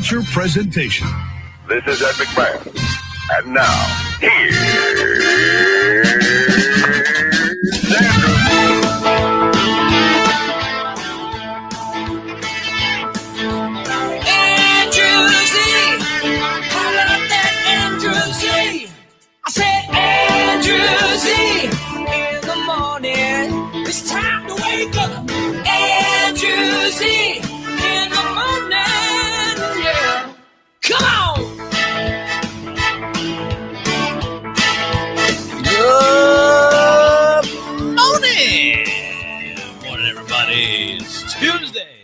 feature presentation. This is Ed McMahon. And now, here's Andrew. Andrew Z. How about that Andrew Z? I said Andrew Z. In the morning, it's time to wake up. Andrew Z. In the morning, yeah. Come on! Good morning! Morning, everybody. It's Tuesday,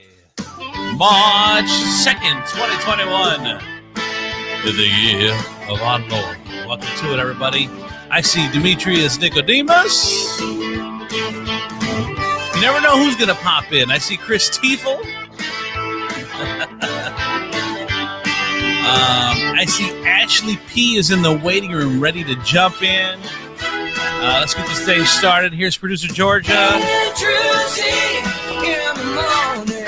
March 2nd, 2021. To the year of our Lord. Welcome to it, everybody. I see Demetrius Nicodemus. You never know who's going to pop in. I see Chris Tiefel. I see Ashley P. is in the waiting room, ready to jump in. Let's get this thing started. Here's producer Georgia. Andrew Z. In the morning.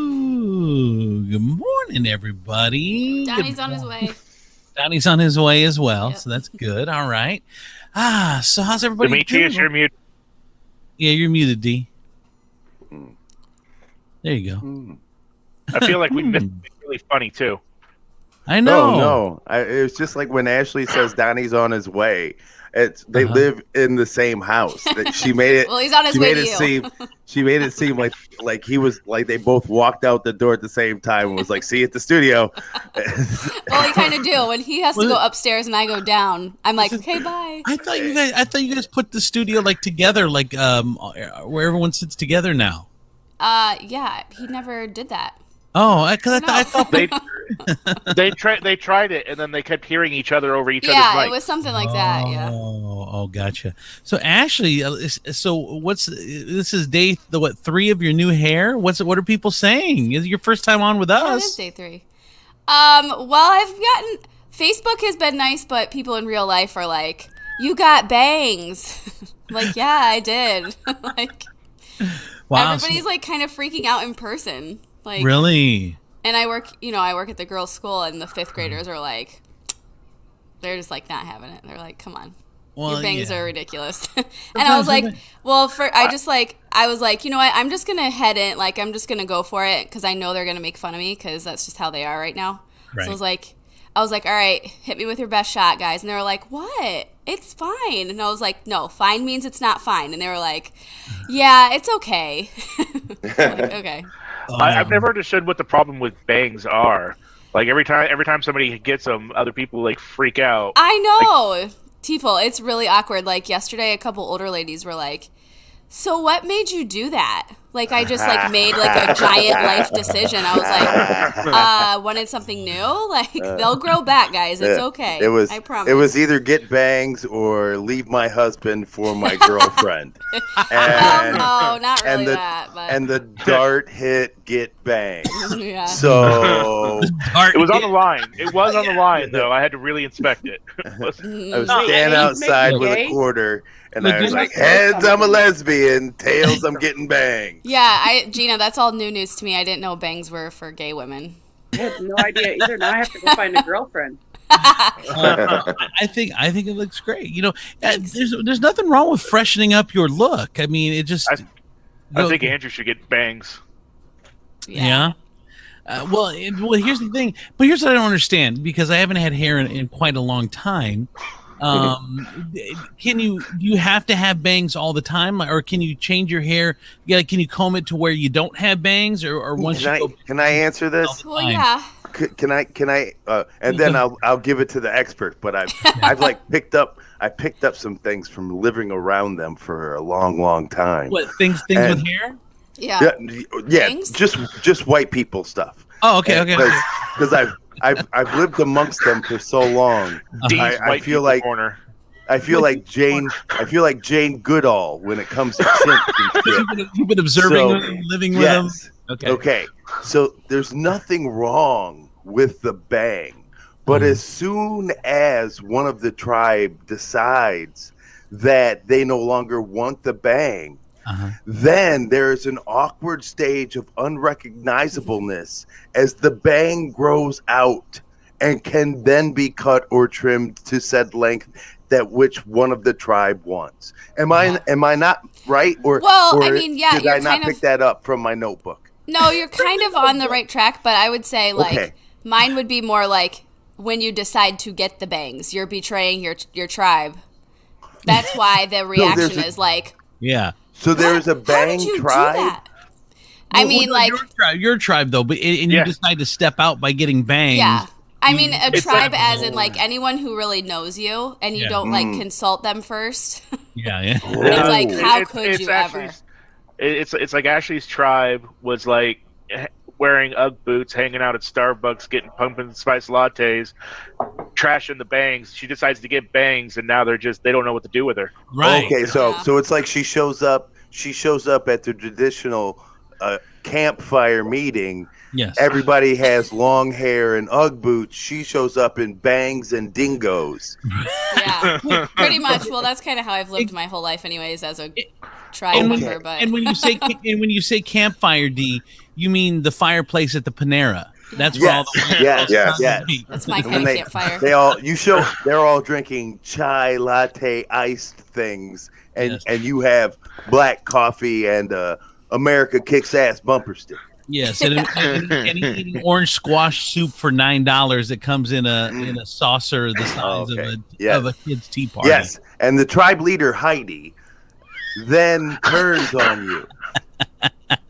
Woo! Good morning, everybody. Donnie's on his way. Donnie's on his way as well, Yep. so that's good. All right. So how's everybody Demetrius, doing? you're muted. Yeah, you're muted, D. There you go. I feel like we missed something really funny, too. I know. No. It was just like when Ashley says Donnie's on his way. They live in the same house. She made it. Well, he's on his way to you. She made it seem like he was like they both walked out the door at the same time and was like, "See you at the studio." Well, you kind of do. When he has to go upstairs and I go down, I'm like, okay, bye. I thought you guys put the studio like together, like where everyone sits together now. Yeah, he never did that. Oh, because I thought They tried it, and then they kept hearing each other over each other's Yeah, mic. it was something like that. Yeah. Oh, gotcha. So Ashley, this is day 3 of your new hair? What are people saying? Is it your first time on with Yeah, it us? is day 3. Well, Facebook has been nice, but people in real life are like, you got bangs. Like, yeah, I did. Like, Wow. everybody's like kind of freaking out in person. Like, Really? And I work at the girls' school, and the 5th graders are like, they're just like not having it. They're like, come on. Well, Your bangs yeah. are ridiculous. And I was like, well, I was like, you know what? I'm just going to head in. Like, I'm just going to go for it because I know they're going to make fun of me because that's just how they are right now. Right. So I was like, all right, hit me with your best shot, guys. And they were like, what? It's fine. And I was like, no, fine means it's not fine. And they were like, yeah, it's okay. I'm like, okay. I've never understood what the problem with bangs are. Like every time somebody gets them, other people like freak out. I know. Tiefel, it's really awkward. Like yesterday, a couple older ladies were like, so what made you do that? Like I just like made like a giant life decision. I was like, wanted something new? Like they'll grow back, guys. It's okay. I promise. It was either get bangs or leave my husband for my girlfriend. No, not really that. But And the dart hit get bangs. yeah. So It was on the line. It was on the line, though. I had to really inspect it. I was standing outside with a quarter, and I was like, heads, I'm a lesbian. Tails, I'm getting bangs. Yeah, Gina, that's all new news to me. I didn't know bangs were for gay women. I had no idea either. Now I have to go find a girlfriend. I think it looks great. You know, there's nothing wrong with freshening up your look. I mean, it just. I think Andrew should get bangs. Yeah. Well, here's the thing. But here's what I don't understand because I haven't had hair in quite a long time. Do you have to have bangs all the time, or can you change your hair? Yeah, can you comb it to where you don't have bangs, or once can I answer this? Well, yeah. Can I? And then I'll give it to the expert. But I've like picked up some things from living around them for a long time. What things with hair? Yeah. Yeah. Bangs? Just white people stuff. Oh, okay. Because I've lived amongst them for so long. I feel like Jane Goodall when it comes to chimps and shit. You've been observing them, living with them. Okay. So there's nothing wrong with the bang, but as soon as one of the tribe decides that they no longer want the bang, Then there's an awkward stage of unrecognizableness as the bang grows out and can then be cut or trimmed to said length that which one of the tribe wants. Am I not right? Or I mean, yeah, did I not pick that up from my notebook? No, you're kind of on the right track, but I would say mine would be more like when you decide to get the bangs, you're betraying your tribe. That's why the reaction is like, yeah. So there's a bang How did you tribe. do that? I mean, like your tribe though, but and you decide to step out by getting bangs. Yeah. I mean, a It's tribe like- as in like anyone who really knows you and you don't like consult them first. Yeah. It's like, how It's- could it's you Ashley's- ever? It's like Ashley's tribe was like wearing UGG boots, hanging out at Starbucks, getting pumpkin spice lattes, trashing the bangs. She decides to get bangs, and now they don't know what to do with her. Right. Okay, so it's like she shows up at the traditional campfire meeting. Yes. Everybody has long hair and UGG boots. She shows up in bangs and dingoes. Yeah, pretty much. Well, that's kind of how I've lived my whole life, anyways, as a tribe member. But And when you say campfire, D, you mean the fireplace at the Panera? That's where all the Yes. that's my And kind when of campfire. they're all drinking chai latte iced things, and Yes. and you have black coffee and America Kicks Ass bumper sticker. Yes, and eating orange squash soup for $9 that comes in a saucer the size of a kid's tea party. Yes, and the tribe leader Heidi then turns on you.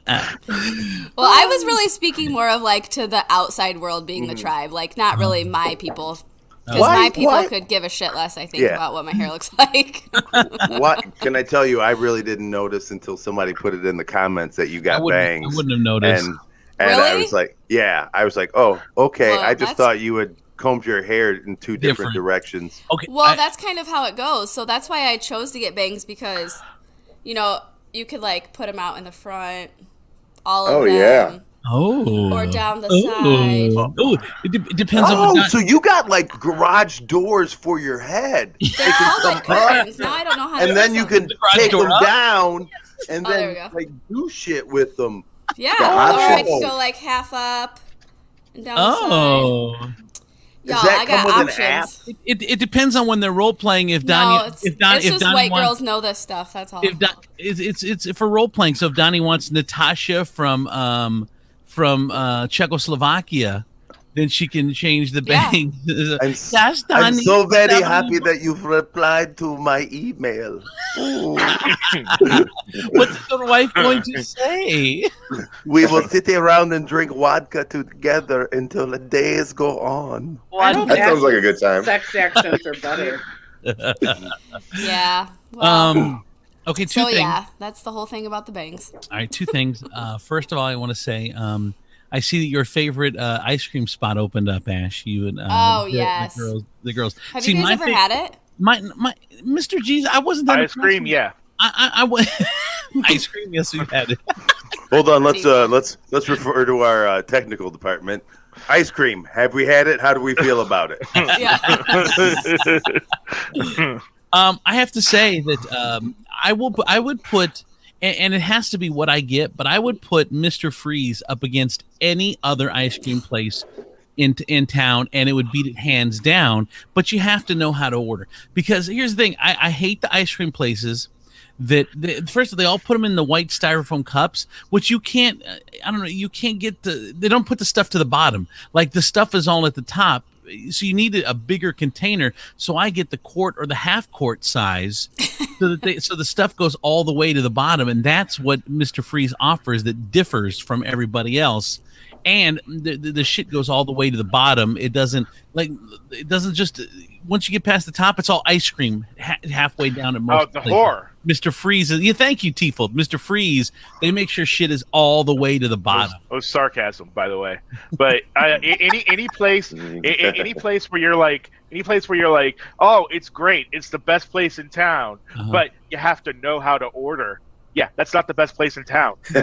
Well, I was really speaking more of like to the outside world being the tribe, like not really my people. Because my people could give a shit less, I think, about what my hair looks like. What can I tell you? I really didn't notice until somebody put it in the comments that you got bangs. I wouldn't have noticed. And Really? I was like, oh, okay. Well, I just thought you had combed your hair in two different Different. directions. Okay. Well, that's kind of how it goes. So that's why I chose to get bangs because, you could like put them out in the front, all of them. Or down the side. Oh, it depends on what. So you got like garage doors for your head. They're called like curtains. Now I don't know how to And then use you them. can take them door up? down and there we then go. like do shit with them. Yeah, or I options. can go like half up and down the side. Oh, Y'all, that I got come with an app? options. it depends on when they're role playing. If No, Donnie, it's if Donnie just white girls know this stuff. That's all. it's for role playing. So if Donnie wants Natasha from Czechoslovakia, then she can change the Yeah. bang. I'm Donnie. so very Donnie. happy that you've replied to my email. What's your wife going to say? We will sit around and drink vodka together until the days go on. I hope That sounds like a good time. sex accents are better. Yeah. Well, Okay, two so things. yeah, that's the whole thing about the bangs. All right, two things. First of all, I want to say I see that your favorite ice cream spot opened up, Ash. You and yes. the girls. Have See, you guys ever had it? My Mr. G's. I wasn't that Ice cream, yeah. I ice cream. Yes, we had it. Hold on, let's refer to our technical department. Ice cream. Have we had it? How do we feel about it? Yeah. I have to say that I would put, and it has to be what I get, but I would put Mr. Freeze up against any other ice cream place in town, and it would beat it hands down. But you have to know how to order, because here's the thing: I hate the ice cream places that first they all put them in the white styrofoam cups, which you can't. I don't know. You can't get they don't put the stuff to the bottom. Like the stuff is all at the top. So you need a bigger container. So I get the quart or the half quart size, so the stuff goes all the way to the bottom, and that's what Mr. Freeze offers that differs from everybody else. And the shit goes all the way to the bottom. It doesn't just once you get past the top, it's all ice cream halfway down at most. Oh, the places. whore. Mr. Freeze is thank you, T-Fold. Mr. Freeze, they make sure shit is all the way to the bottom. Oh, sarcasm, by the way. But any place where you're like, oh, it's great, it's the best place in town, but you have to know how to order. Yeah, that's not the best place in town. I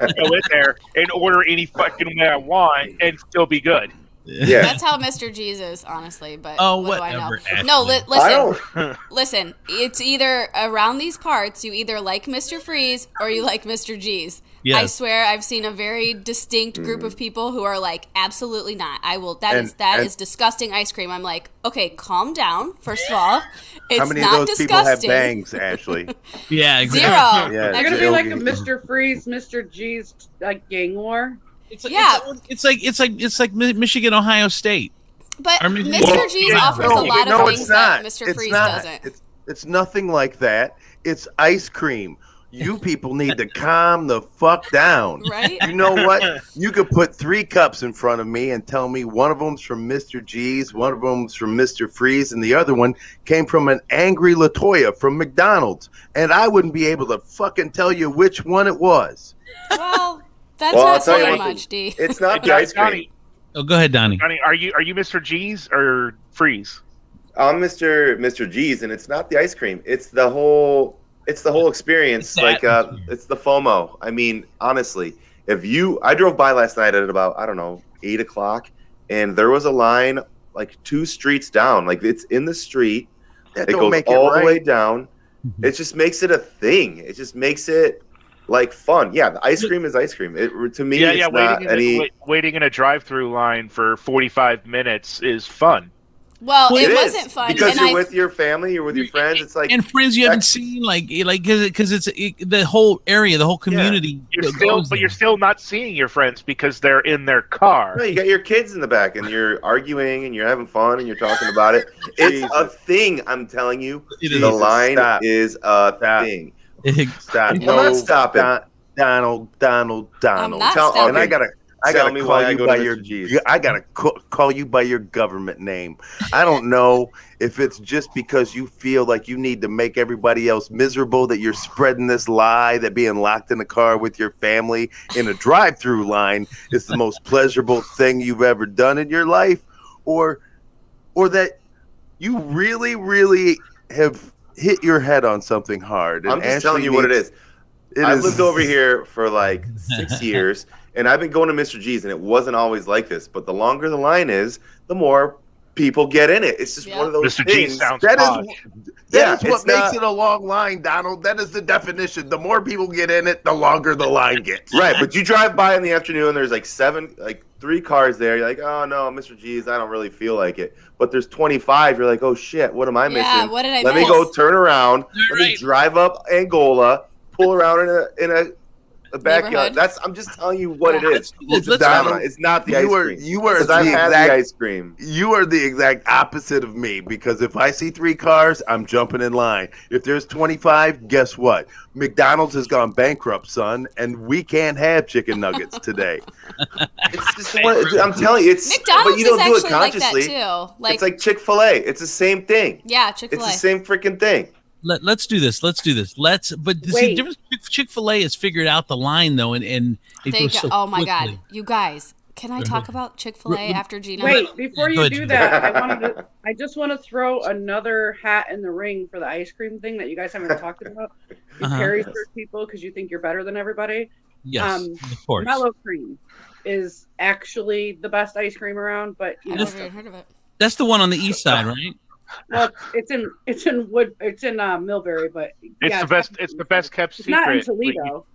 can go in there and order any fucking way I want and still be good. Yeah. That's how Mr. G's is, honestly. But Oh, what do I know? whatever, No, Ashley. listen. Listen, it's either around these parts, you either like Mr. Freeze or you like Mr. G's. Yes. I swear I've seen a very distinct group of people who are like, absolutely not. That is disgusting ice cream. I'm like, okay, calm down, first of all. It's How many not of those people have disgusting. bangs, Ashley? Yeah, exactly. Zero. Yeah, They're gonna be like a Joey. Mr. Freeze, Mr. G's like gang war. It's like Michigan, Ohio State. But I mean, Mr. well, G's yeah. offers a lot No, of it's things that not. Mr. It's Freeze not. doesn't. It's nothing like that. It's ice cream. You people need to calm the fuck down. Right? You know what? You could put 3 cups in front of me and tell me one of them's from Mr. G's, one of them's from Mr. Freeze, and the other one came from an angry LaToya from McDonald's. And I wouldn't be able to fucking tell you which one it was. Well, that's Well, I'll not tell you saying one much, D. It's not the ice cream. Donnie, Oh, go ahead, Donnie. are you Mr. G's or Freeze? I'm Mr. G's, and it's not the ice cream. It's the whole experience. It's the atmosphere. It's the FOMO. I mean, honestly, I drove by last night at about 8 o'clock, and there was a line like 2 streets down. Like it's in the street. That It don't goes make it all the right. way down. It just makes it a thing. It just makes it like fun. Yeah, the ice cream is ice cream. To me, it's not waiting in a drive-through line for 45 minutes is fun. Well, Well, it is, wasn't fun. because and you're I, with your family, you're with your friends. It's like And friends you haven't seen, because it's the whole area, the whole community. You're still not seeing your friends because they're in their car. no, you got your kids in the back, and you're arguing, and you're having fun, and you're talking about it. It's a thing. I'm telling you, It is. the line Stop. is a Stop. thing. Stop. I'm not stopping. Donald. I'm not stopping. And I gotta Tell me call why I you go by to your. Mr. G's. I gotta call you by your government name. I don't know if it's just because you feel like you need to make everybody else miserable that you're spreading this lie that being locked in a car with your family in a drive-through line is the most pleasurable thing you've ever done in your life, or that you really, really have hit your head on something hard. And I'm just Ashley telling you what it is. I've lived over here for like 6 years, and I've been going to Mr. G's, and it wasn't always like this. But the longer the line is, the more people get in it. It's just one of those Mr. G things. sounds That posh. is what it's makes not- it a long line, Donald. That is the definition. The more people get in it, the longer the line gets. Right, but you drive by in the afternoon, there's like 3 cars there. You're like, oh no, Mr. G's, I don't really feel like it. But there's 25. You're like, oh shit, what am I Yeah, missing? what did I Let me miss? go turn around. Let me Right. drive up Angola, pull around in a backyard. Neighborhood. I'm just telling you what Yeah. it is. Let's- It's Donald, it's not the ice cream. You are Because the I've had exact. the ice cream. You are the exact opposite of me, because if I see 3 cars, I'm jumping in line. If there's 25, guess what? McDonald's has gone bankrupt, son, and we can't have chicken nuggets today. It's just I'm telling you, it's McDonald's but you don't is do it actually like that consciously. too. It's like Chick-fil-A. It's the same thing. yeah, It's Chick-fil-A. the same freaking thing. Let's do this. But the Wait. difference, Chick-fil-A has figured out the line though, and it They goes go- so oh my quickly. God, you guys, can I talk about Chick-fil-A after Gina? Wait, before you Good. do that, I just want to throw another hat in the ring for the ice cream thing that you guys haven't talked about. You Uh-huh. carry search people because you think you're better than everybody. Yes, of course. Mellow cream is actually the best ice cream around, but you I've know, never even heard of it. That's the one on the east side, right? well, it's in Millbury, but It's the best kept It's secret. not in You Toledo.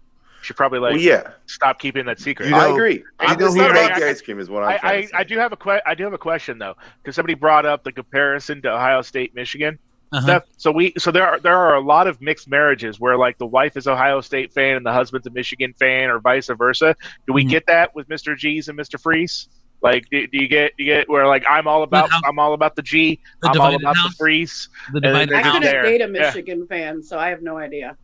should probably Well, yeah, stop keeping that secret. You know- I agree. I know It's who not about makes- the ice cream, is what I'm trying to say. I do have a question though, because somebody brought up the comparison to Ohio State, Michigan. Uh-huh. So there are a lot of mixed marriages where like the wife is Ohio State fan and the husband's a Michigan fan, or vice versa. Do we Mhm. get that with Mr. G's and Mr. Freeze? Like, do you get where like I'm all about the G, The I'm all divided about house? the Freeze. The And then divided they're I just house. couldn't there. date a Yeah. Michigan fan, so I have no idea.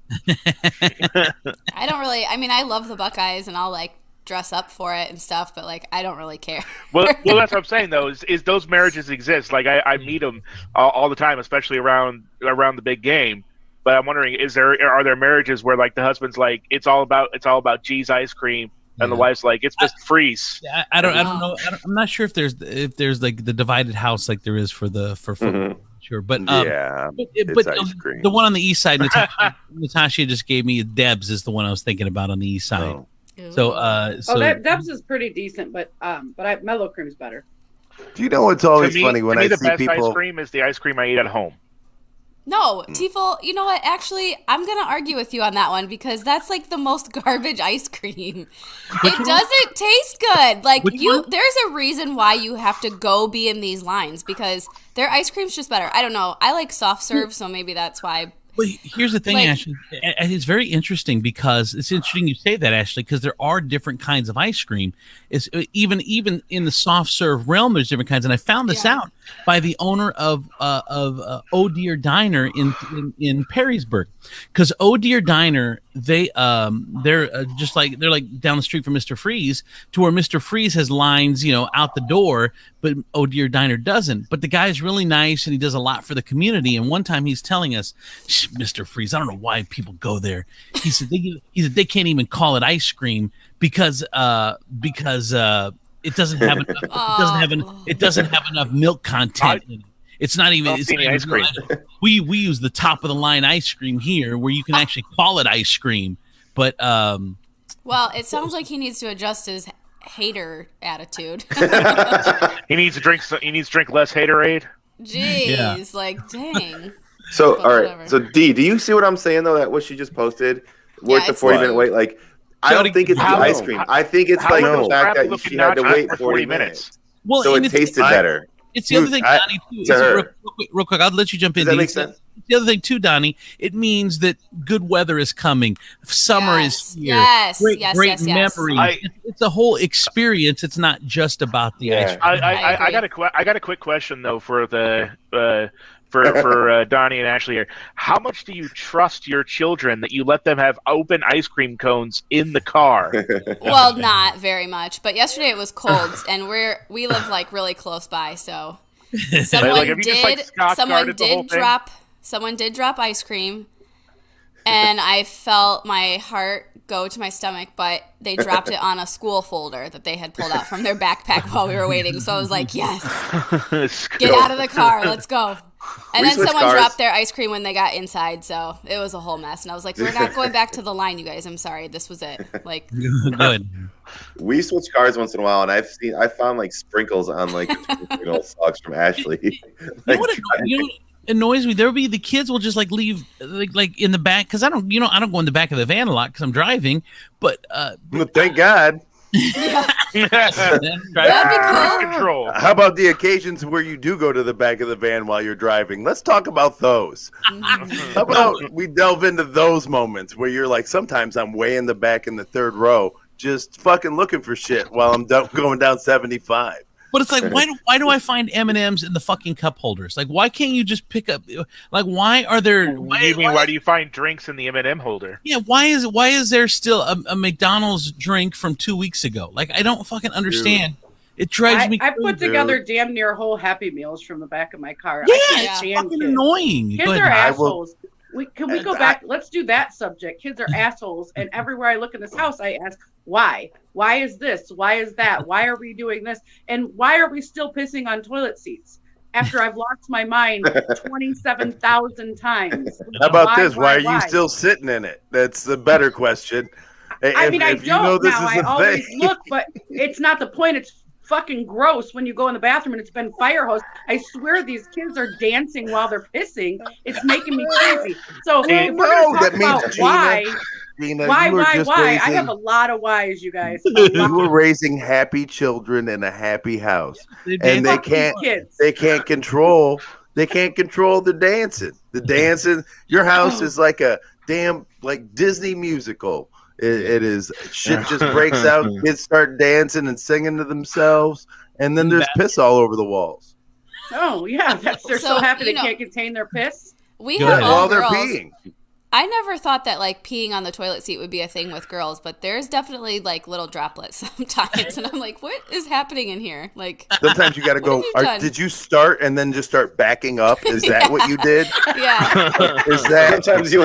I don't really. I mean, I love the Buckeyes, and I'll like dress up for it and stuff, but like I don't really care. Well, that's what I'm saying though. Is those marriages exist? Like I meet them all the time, especially around the big game. But I'm wondering, are there marriages where like the husband's like it's all about G's ice cream, and the Yeah. wife's like it's Mr. Freeze. I don't know. I'm not sure if there's like the divided house like there is for football. Mhm. Sure, but Yeah, but ice cream. the one on the east side, Natasha just gave me. Debs is the one I was thinking about on the east side. Oh. So Debs is pretty decent, but Mellow Cream's better. Do you know what's always to me, funny when to me, I the see best people? ice cream is the ice cream I eat at home. No, Tifel, you know what? Actually, I'm going to argue with you on that one because that's like the most garbage ice cream. It doesn't taste good. Like there's a reason why you have to go be in these lines because their ice cream's just better. I don't know. I like soft serve, so maybe that's why. But here's the thing, Like- Ashley. It's very interesting because it's interesting you say that, Ashley, because there are different kinds of ice cream. It's even in the soft serve realm, there's different kinds. And I found this out by the owner of Oh Dear Diner in Perrysburg, because Oh Dear Diner they're like down the street from Mr. Freeze, to where Mr. Freeze has lines out the door, but Oh Dear Diner doesn't. But the guy's really nice and he does a lot for the community. And one time he's telling us, Mr. Freeze, I don't know why people go there. He said they can't even call it ice cream because it doesn't have enough milk content in it. It's not even ice cream. We use the top of the line ice cream here, where you can actually call it ice cream. But well, it sounds like he needs to adjust his hater attitude. He needs to drink less haterade. Jeez, like dang. So But all right, whatever. so D, do you see what I'm saying though? That what she just posted, worth the it's 40-minute rude. wait. Like, I don't think it's the How- ice cream. I think it's how like are the those fact that crappy-looking she had to nachos wait for 40 minutes, well, so and it tasted I- better. it's the other thing, I- Donnie, too. to her. Real quick, I'll let you jump in. Does that Dee. make sense? The other thing too, Donnie, it means that good weather is coming. Summer Yes, is here. yes, great, yes, great yes, yes. memories. It's a whole experience. It's not just about the ice cream. I got a quick question though for for Donnie and Ashley here. How much do you trust your children that you let them have open ice cream cones in the car? Well, not very much. But yesterday it was cold, and we live like really close by, so someone have you just, like, someone did drop ice cream, and I felt my heart go to my stomach. But they dropped it on a school folder that they had pulled out from their backpack while we were waiting. So I was like, yes, get out of the car, let's go. And We then switched someone cars. dropped their ice cream when they got inside, so it was a whole mess. And I was like, we're not going back to the line, you guys. I'm sorry, this was it. Like, Good. We switch cars once in a while, and I found like sprinkles on like the socks from Ashley. You know what annoys me? There will be the kids will just like leave like in the back, because I don't go in the back of the van a lot because I'm driving. But Well, thank God. that'd be cool. Control. How about the occasions where you do go to the back of the van while you're driving? Let's talk about those. How about we delve into those moments where you're like, sometimes I'm way in the back in the third row, just fucking looking for shit while I'm going down 75. But it's like, why do I find M&Ms in the fucking cup holders? Like, why can't you just pick up? Like, why are there? Why do you find drinks in the M&M holder? Yeah, why is there still a McDonald's drink from 2 weeks ago? Like, I don't fucking understand. It drives me I crazy. put together damn near whole Happy Meals from the back of my car. Yeah, I can't it's stand fucking kids. annoying. Kids Go are ahead. assholes. Can we go back? Let's do that subject. Kids are assholes, and everywhere I look in this house, I ask, why? Why is this? Why is that? Why are we doing this? And why are we still pissing on toilet seats after I've lost my mind 27,000 times? How about this? Why are you still sitting in it? That's the better question. I mean, I If don't this now. is I a always thing. look, but it's not the point. It's fucking gross when you go in the bathroom and it's been fire hose. I swear these kids are dancing while they're pissing. It's making me crazy. So if we're no, going to that talk means about Gina- why, Gina, why, you were just I raising- have a lot of whys, you guys. You were raising happy children in a happy house, and they Fuck these can't. kids. They can't control. They can't control the dancing. The dancing. Your house is like a damn like Disney musical. It is. Shit just breaks out. Kids start dancing and singing to themselves, and then there's piss all over the walls. Oh yeah, they're so So, happy they you know- can't contain their piss. We Go have ahead. all While they're girls. peeing. I never thought that like peeing on the toilet seat would be a thing with girls, but there's definitely like little droplets sometimes, and I'm like, what is happening in here? Like, Sometimes you got to go. What have you done? Did you start and then just start backing up? Is that what you did? yeah, Is that Sometimes you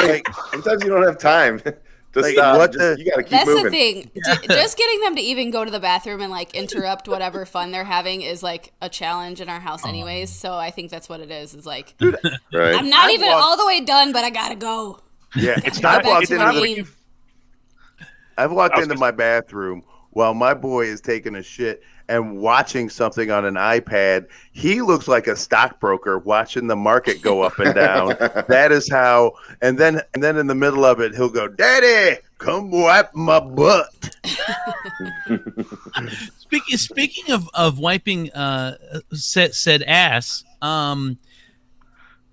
don't have time to Like, stop. what You gotta keep that's moving. the thing. Just getting them to even go to the bathroom and like interrupt whatever fun they're having is like a challenge in our house, anyways. So I think that's what it is. Is like, Right. I'm not I've even walked- all the way done, but I gotta go. Yeah, It's Go not. back It's to not my what game. you. I've walked I was into gonna- my bathroom while my boy is taking a shit, and watching something on an iPad, he looks like a stockbroker watching the market go up and down. That is how. And then in the middle of it, he'll go, "Daddy, come wipe my butt." Speaking of wiping said ass,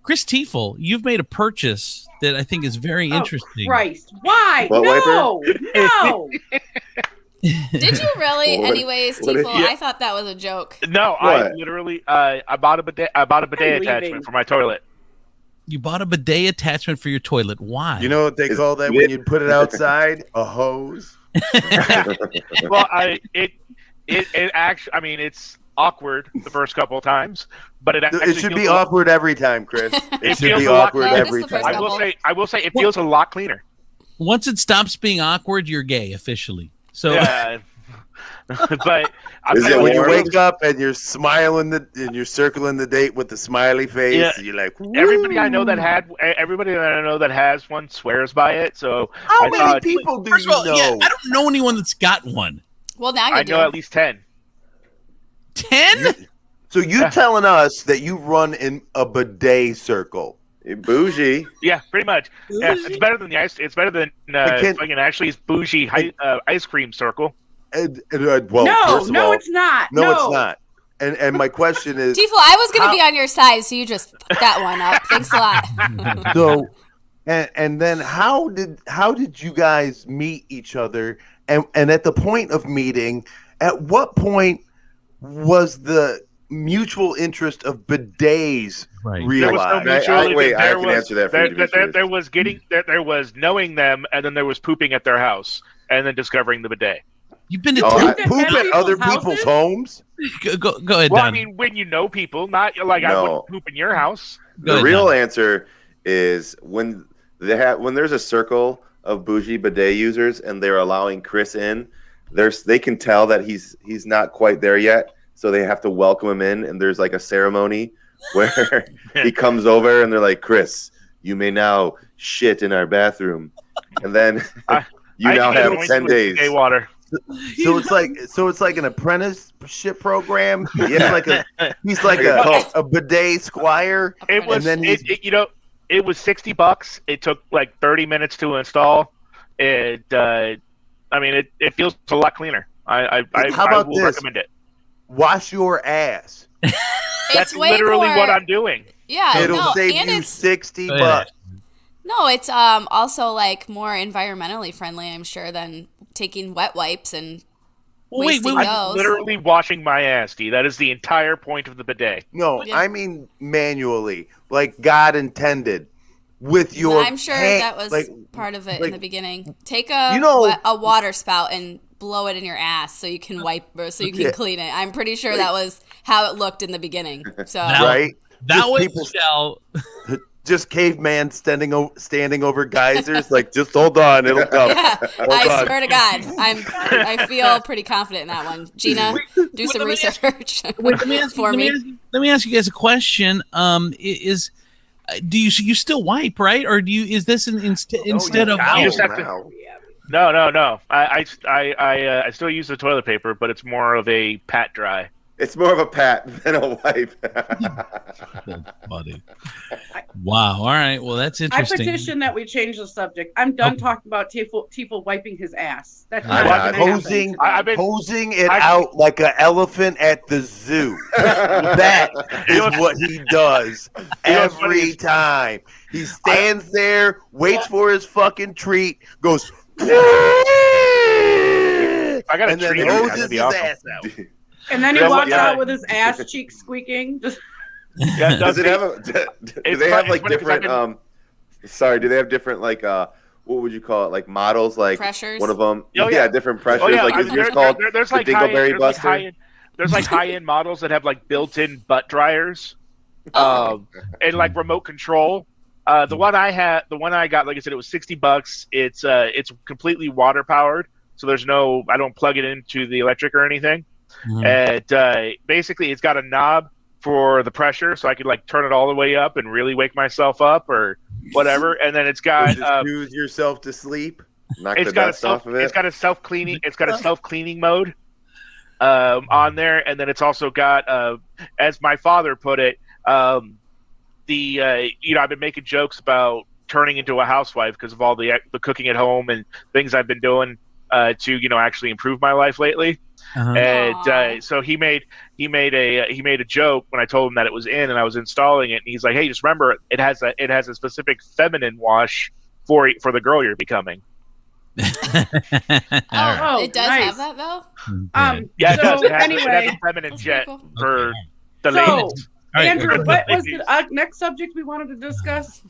Chris Tiefel, you've made a purchase that I think is very interesting. Christ, why? Butt No. Did you really? What- Anyways, what- Tiefel, yeah. I thought that was a joke. No, What? I literally I bought a bidet leaving. attachment for my toilet. You bought a bidet attachment for your toilet. Why? You know what they call that when you put it outside? A hose. Well, it actually, I mean, it's awkward the first couple of times, but it actually It should be feels a lot- awkward every time, Chris. It should feels be a lot awkward cleaner. every Just the first time. couple. I will say it feels a lot cleaner. Once it stops being awkward, you're gay officially. So Yeah. But I'm Is it telling When you warm? wake up and you're smiling and you're circling the date with the smiley face, Yeah. you're like, everybody I know "Woo." that has one swears by it. So How I many thought people do first you of all, know? yeah, I don't know anyone that's got one. Well, now you I do. know at least 10. 10? So you're telling us that you run in a bidet circle? Bougie. Yeah, pretty much. Yeah, it's better than the ice. It's better than can't- fucking actually it's bougie ice cream circle. Well, No, first of no, all, it's not. no, it's not. And my question is, Tiefel, I was going How- to be on your side, so you just fucked that one up. Thanks a lot. so, and then how did you guys meet each other? And at the point of meeting, at what point was the mutual interest of bidets Right. There was no realized? mutual. wait, I there can was- answer that for you, Demetrius. there was knowing them, and then there was pooping at their house, and then discovering the bidet. You've been to Oh, ten- I- Poop at People's other houses? people's homes? go ahead, Well, Don. I mean, when you know people, not like I No. wouldn't poop in your house. Go The ahead, real Don. answer is when there's a circle of bougie bidet users and they're allowing Chris in, they can tell that he's not quite there yet, so they have to welcome him in, and there's like a ceremony where he comes over and they're like, "Chris, you may now shit in our bathroom," and then you I now need to have go 10 into days. gay water. So it's like an apprenticeship program. Yeah. He's like a bidet squire. It was, then it was $60. It took like 30 minutes to install. It feels a lot cleaner. I How about will this? recommend it. Wash your ass. That's It's way literally more, what I'm doing. Yeah, It'll no, save and you it's $60. no, it's also like more environmentally friendly, I'm sure, than taking wet wipes and Well, wait, wasting wait, I'm those. literally washing my ass, D. That is the entire point of the bidet. No, Yeah. I mean manually, like God intended, with your. I'm sure hand- that was like, part of it in like- the beginning. Take a You know- a water spout and blow it in your ass so you can wipe or so you can Yeah. clean it. I'm pretty sure that was how it looked in the beginning. So Now- right. that Just was people- shall. Just caveman standing over geysers. Like, just hold on, it'll come. yeah, Hold I on. swear to God, I feel pretty confident in that one. Gina, do some let me ask- research Let me ask, for me. let me ask you guys a question. Do you still wipe, right? Or do you? Is this instead of You just have to- Now. No. I still use the toilet paper, but it's more of a pat dry. It's more of a pat than a wipe. Buddy. Wow. All right. Well, that's I interesting. petition that we change the subject. I'm done talking about Tiefel wiping his ass. That's I- not I- gonna Posing, happen. I've been- posing it I- out like an elephant at the zoo. That is what he does know what's funny every is- time. He stands there, waits for his fucking treat, goes, I got a and then treat. hoses That'd be his awesome. ass out. And then he Yeah, walks yeah. out with his ass cheeks squeaking. Just Yeah, Does it have a? Do It's they have funny- like it's funny 'cause different? Sorry, do they have different like what would you call it? Like models, like Pressures? one of them. Oh, yeah. Different pressures. Oh yeah, like I is mean, yours called there's the like Dingleberry Buster? there's like high-end models that have like built-in butt dryers, and like remote control. The one I got, like I said, it was $60. It's completely water powered, so there's no, I don't plug it into the electric or anything. And basically, it's got a knob for the pressure, so I could like turn it all the way up and really wake myself up or whatever. And then it's got Just soothe yourself to sleep. Knock it's the got a dust off of it. it's got a self-cleaning mode. on there, and then it's also got, as my father put it, I've been making jokes about turning into a housewife because of all the cooking at home and things I've been doing to actually improve my life lately. And so he made a joke when I told him that it was in and I was installing it, and he's like, "Hey, just remember, it has a specific feminine wash for the girl you're becoming." It does nice. have that though. Yeah, it So, does. It has anyway, a feminine That's jet pretty cool. for the So, ladies. All right, Andrew, what was ladies. the next subject we wanted to discuss?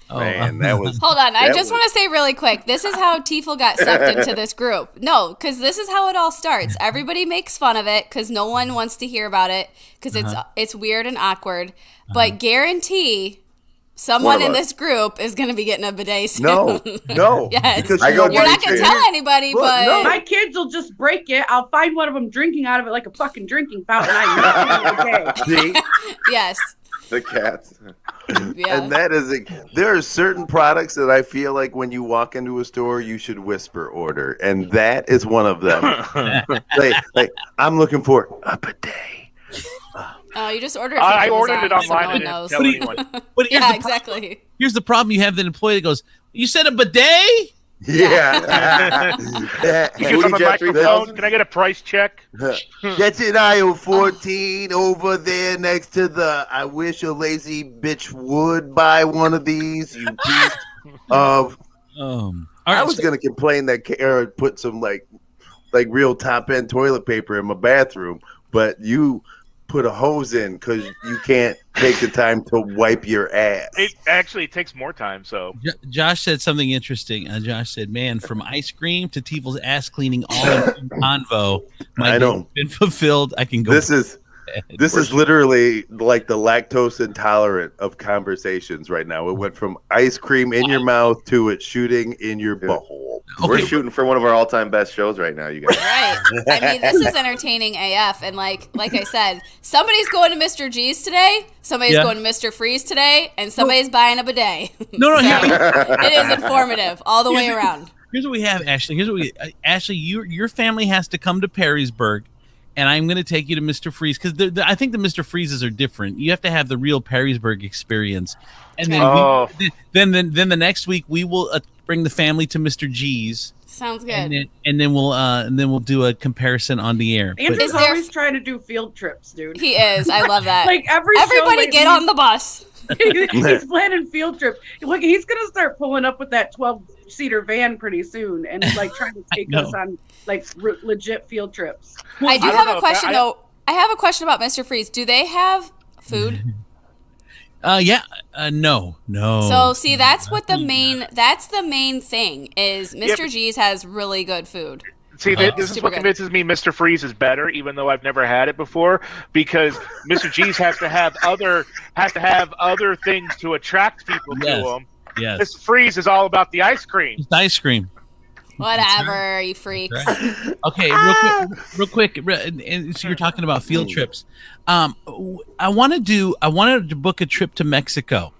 Man, that was Hold on, I That just was- want to say really quick. This is how Tiefel got sucked into this group. No, because this is how it all starts. Everybody makes fun of it because no one wants to hear about it because it's weird and awkward. But guarantee someone One of in us. this group is going to be getting a bidet soon. no. Yes. Because I go You're not drink going to it. tell anybody, Look, but no. My kids will just break it. I'll find one of them drinking out of it like a fucking drinking fountain. I know See, yes. The cats. Yeah. and that is there are certain products that I feel like when you walk into a store, you should whisper order, and that is one of them. like I'm looking for a bidet. Oh, you just order it. I from ordered it Amazon, so online no and one knows. didn't tell anyone. But here's, Yeah, the exactly. here's the problem you have: the employee that goes, "You said a bidet." Yeah. You get on the Jet microphone. 3000? Can I get a price check? That's in aisle 14 over there next to the I wish a lazy bitch would buy one of these, you piece of. All I right, was going to complain that Kara put some like real top end toilet paper in my bathroom, but you put a hose in because you can't take the time to wipe your ass. It actually takes more time. So Josh said something interesting. Josh said, "Man, from ice cream to Tiefel's ass cleaning, all in one convo. My I know. day's been fulfilled. I can go." This is literally like the lactose intolerant of conversations right now. It went from ice cream in your mouth to it shooting in your butthole. We're Okay. shooting for one of our all-time best shows right now, you guys. Right. I mean, this is entertaining AF. And like I said, somebody's going to Mr. G's today, somebody's Yeah. going to Mr. Freeze today, and somebody's buying a bidet. No, So, here- it is informative all the way around. Here's what we have, Ashley. Here's what we Ashley, your family has to come to Perrysburg, and I'm going to take you to Mr. Freeze because I think the Mr. Freezes are different. You have to have the real Perrysburg experience, and then Oh. then the next week we will bring the family to Mr. G's, Sounds good. and then we'll do a comparison on the air. But- Andrew's Is there- always trying to do field trips, dude. He is. I love that. Like Everybody get on the bus. He's planning field trips. Look, he's gonna start pulling up with that 12-seater van pretty soon, and like trying to take us on like legit field trips. I do I don't have know a if question that- though. I have a question about Mr. Freeze. Do they have food? No. So see, that's the main thing is Mr. G's has really good food. See, this is Super what good. convinces me Mr. Freeze is better, even though I've never had it before. Because Mr. G's has to have other things to attract people Yes. to him. Yes, Mr. Freeze is all about the ice cream. just ice cream. Whatever, you freaks. Right. Okay, real quick. And so you're talking about field trips. I wanted to book a trip to Mexico,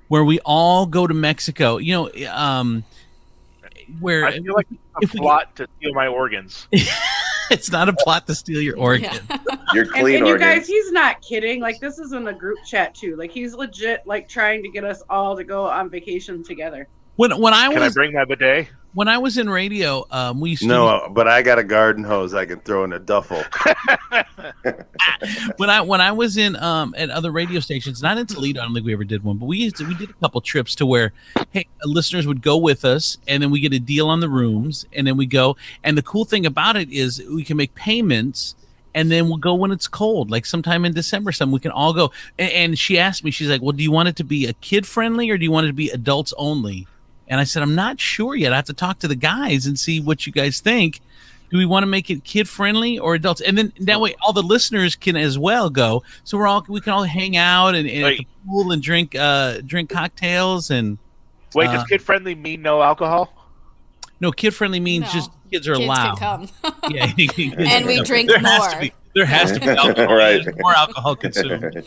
where we all go to Mexico. You know, where I feel like it's if a we- plot to steal my organs. it's not a plot to steal your organ. Yeah. You're And, clean and you organs. guys, he's not kidding. Like, this is in the group chat too. Like, he's legit like trying to get us all to go on vacation together. When I Can I was bring my bidet? when I was in radio, we used to No, but I got a garden hose I can throw in a duffel. when I was in at other radio stations, not in Toledo, I don't think we ever did one, but we did a couple trips to where listeners would go with us, and then we get a deal on the rooms, and then we go. And the cool thing about it is we can make payments, and then we'll go when it's cold, like sometime in December. We can all go. And she asked me, she's like, "Well, do you want it to be a kid friendly or do you want it to be adults only?" And I said, "I'm not sure yet. I have to talk to the guys and see what you guys think. Do we want to make it kid friendly or adults?" And then that way all the listeners can as well go. So we can all hang out and at the pool and drink cocktails and Wait, does kid friendly mean no alcohol? no, kid friendly means No. just kids are Kids allowed. can come. Yeah, And we drink There has to more. be- There has to be alcohol. Right. There's more alcohol consumed.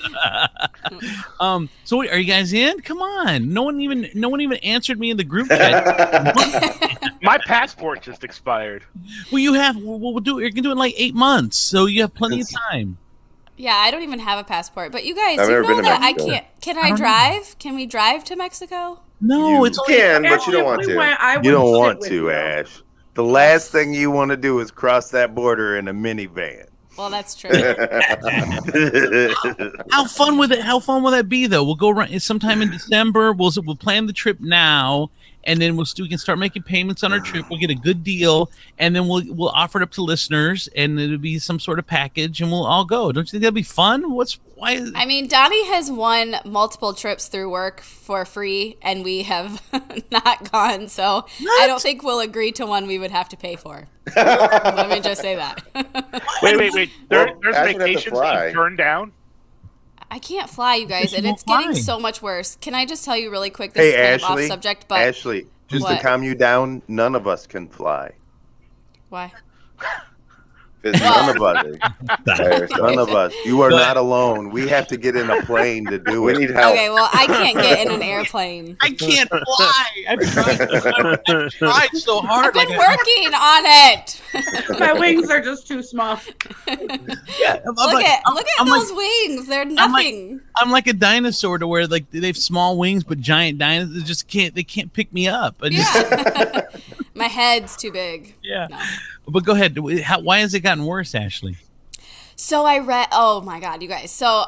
So are you guys in? Come on. No one even answered me in the group chat. My passport just expired. Well, we'll do it. You can do it in like 8 months, so you have plenty of time. Yeah, I don't even have a passport. But you guys, I've you never know been to that I Mexico. can't. Can I drive? Can we drive to Mexico? No, You it's only can, but you Actually, don't if want we to. went, I would You don't sit want with to, you. Ash. The last thing you want to do is cross that border in a minivan. Well, that's true. How fun will that be though? We'll go around sometime in December. We'll plan the trip now, and then we can start making payments on our trip. We'll get a good deal, and then we'll offer it up to listeners, and it'll be some sort of package, and we'll all go. Don't you think that'd be fun? I mean, Donnie has won multiple trips through work for free, and we have not gone. So I don't think we'll agree to one we would have to pay for. Let me just say that. Wait. There's Ash would have to vacations fly. being turned down. I can't fly, you guys, and You it's won't getting fly. so much worse. Can I just tell you really quick? This Hey, is kind of Ashley. off subject, but Ashley, just What? to calm you down, none of us can fly. why? None of us. None of us. You are not alone. We have to get in a plane to do We it. need help. Okay, well, I can't get in an airplane. I can't fly. I've tried so hard. I've been working on it. My wings are just too small. Look at those wings. They're nothing. I'm like a dinosaur to where like they have small wings, but giant dinosaurs just can't pick me up. Yeah. My head's too big. Yeah. No. But go ahead. Why has it gotten worse, Ashley? So I read. Oh my God, you guys. So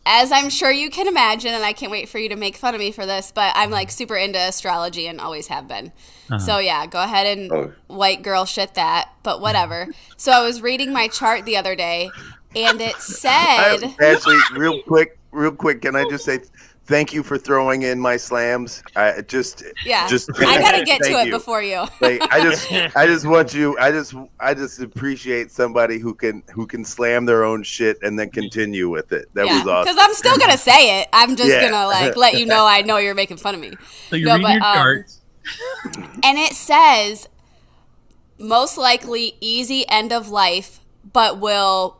as I'm sure you can imagine, and I can't wait for you to make fun of me for this, but I'm like super into astrology and always have been. So yeah, go ahead and white girl shit that, but whatever. So I was reading my chart the other day, and it said. Ashley, real quick, can I just say thank you for throwing in my slams? Yeah, I gotta get to thank it you. before you. Like, I just want you. I just appreciate somebody who can slam their own shit and then continue with it. That was awesome. Because I'm still gonna say it. I'm just Yeah. gonna like let you know I know you're making fun of me. So you're reading your charts. And it says most likely easy end of life, but will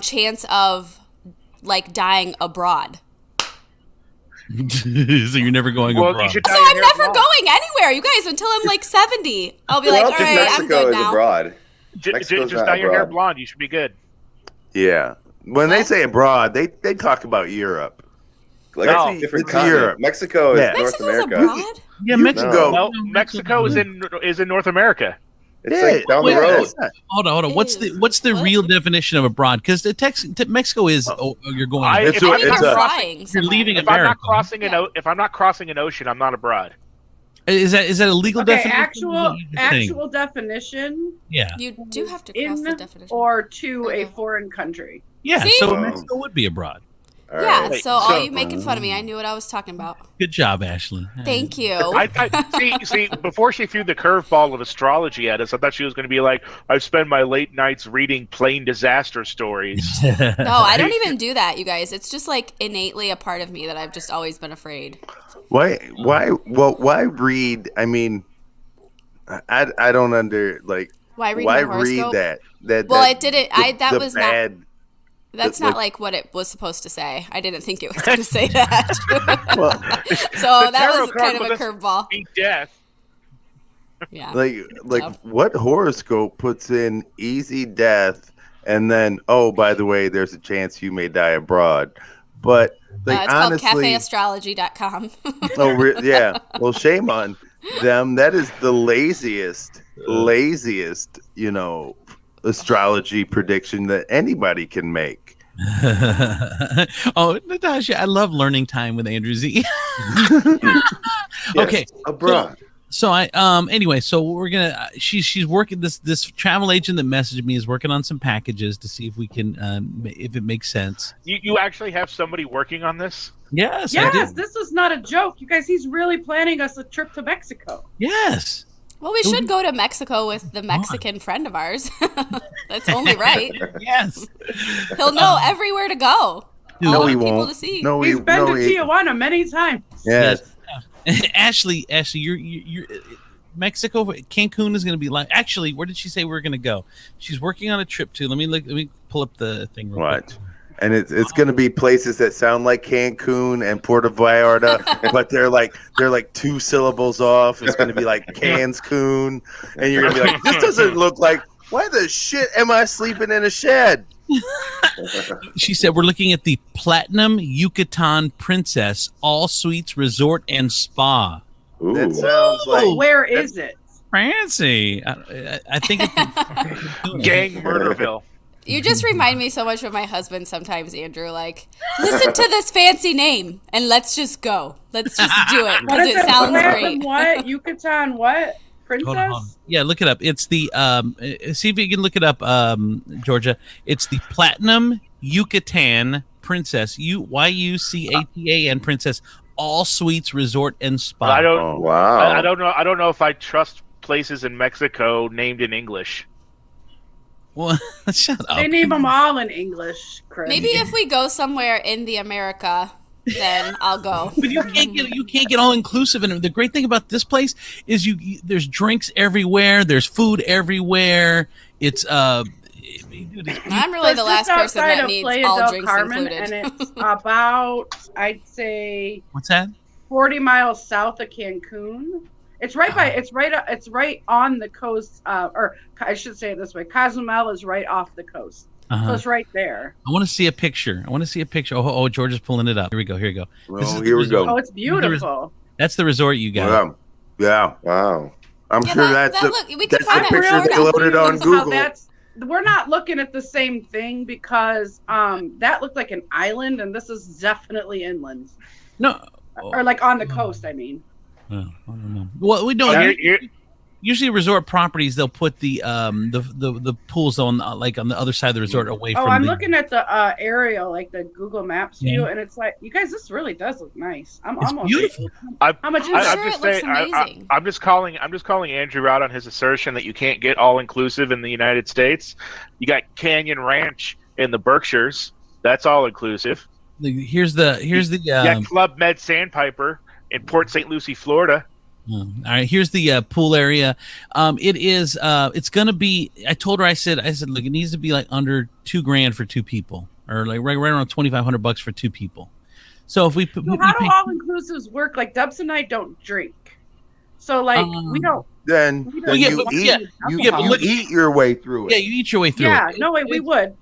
chance of like dying abroad. So you're never going Well, abroad. you should die So your I'm hair never blonde. going anywhere, you guys, until I'm like 70. I'll be like, all Well, right, I'm Mexico good is now. abroad. Just Mexico's not dye your hair abroad. blonde. You should be good. Yeah. When they say abroad, they talk about Europe. Like No, it's a different it's continent. Europe. Mexico is Yeah. North Mexico's America. abroad? Yeah, You Mexico. can go. No, Mexico is in North America. It's like down the wait, road. that's not- Hold on. What's the What? real definition of abroad? Because Mexico is you're going. It's If a- I'm You're not it's a- crossing- flying You're somewhere. leaving if I'm America. not crossing if I'm not crossing an ocean, I'm not abroad. Is that a legal Okay, definition? actual definition Yeah. You do have to cross the in definition. or to a Okay. foreign country. Yeah. See? So Wow. Mexico would be abroad. All yeah, right. so all you making fun of me, I knew what I was talking about. Good job, Ashley. Thank you. See, before she threw the curveball of astrology at us, I thought she was going to be like, "I've spent my late nights reading plain disaster stories." No, I don't even do that, you guys. It's just like innately a part of me that I've just always been afraid. Why read? I mean, I don't Why read why my read horoscope? that? Well, that- it didn't. the Was bad. not. That's not like what it was supposed to say. I didn't think it was going to say that. Well, So The that tarot was card kind of a was curveball. Be death. Yeah. like Tough. what horoscope puts in easy death and then by the way, there's a chance you may die abroad. But like It's honestly, called cafeastrology.com. yeah. Well, shame on them. That is the laziest, astrology prediction that anybody can make. Oh, Natasha, I love learning time with Andrew Z. Okay, abroad. so I anyway, so we're gonna she's working this travel agent that messaged me is working on some packages to see if we can if it makes sense. You actually have somebody working on this? Yes, I Yes, did. this is not a joke. You guys, he's really planning us a trip to Mexico. Yes. Well, we should go to Mexico with the Mexican friend of ours. That's only right. Yes. He'll know everywhere to go. No, All the he people won't. to see. No, He's been to Tijuana many times. Yes. Ashley, you're Mexico, Cancun is going to be like. Actually, where did she say we're going to go? She's working on a trip to. Let me pull up the thing real What? quick. And it's going to be places that sound like Cancun and Puerto Vallarta, but they're like 2 syllables off. It's going to be like Cancun, and you're going to be like, this doesn't look like. Why the shit am I sleeping in a shed? She said we're looking at the Platinum Yucatan Princess All Suites Resort and Spa. Ooh. That sounds like. Where is it? Fancy. I think it's Gang Murderville. You just remind me so much of my husband sometimes, Andrew. Like, listen to this fancy name and let's just go. Let's just do it What because is it sounds Platinum great. What? Yucatan what? Hold Princess? on. Yeah, look it up. It's the see if you can look it up, Georgia. It's the Platinum Yucatan Princess Yucatan Princess All Suites Resort and Spa. I don't. Oh, wow. I don't know. I don't know if I trust places in Mexico named in English. Well, shut up. They name them all in English, Chris. Maybe if we go somewhere in the America, then I'll go. But you can't get all inclusive. And the great thing about this place is there's drinks everywhere, there's food everywhere. It's I'm really the last person that needs all drinks Carmen, included. and it's about, I'd say, what's that? 40 miles south of Cancun. It's right by. It's right on the coast. Or I should say it this way: Cozumel is right off the coast, so it's right there. I want to see a picture. Oh, George is pulling it up. Here we go. Well, here we go. Oh, it's beautiful. That's the resort you got. Yeah. Wow. I'm Yeah, sure that that's look, we can that's find the that in picture they Florida. loaded on Google. We're not looking at the same thing because that looked like an island, and this is definitely inland, No. or like on the coast. I mean. I don't know. Well, we don't. Usually, resort properties they'll put the pools on on the other side of the resort away from. Oh, I'm looking at the aerial, like the Google Maps view, and it's like, you guys, this really does look nice. It's beautiful. How much is I'm it? sure it looks amazing. I'm just calling Andrew out on his assertion that you can't get all inclusive in the United States. You got Canyon Ranch in the Berkshires. That's all inclusive. Here's the You got Club Med Sandpiper in Port St. Lucie, Florida. All right, here's the pool area. It's gonna be. I told her. I said, look, it needs to be like under $2,000 for 2 people, or like right around $2,500 for 2 people. So if we put, So how do all inclusives work? Like Dubs and I don't drink, so like we don't. Then you eat your way through it. Yeah, you eat your way through it. Yeah, no way, we would.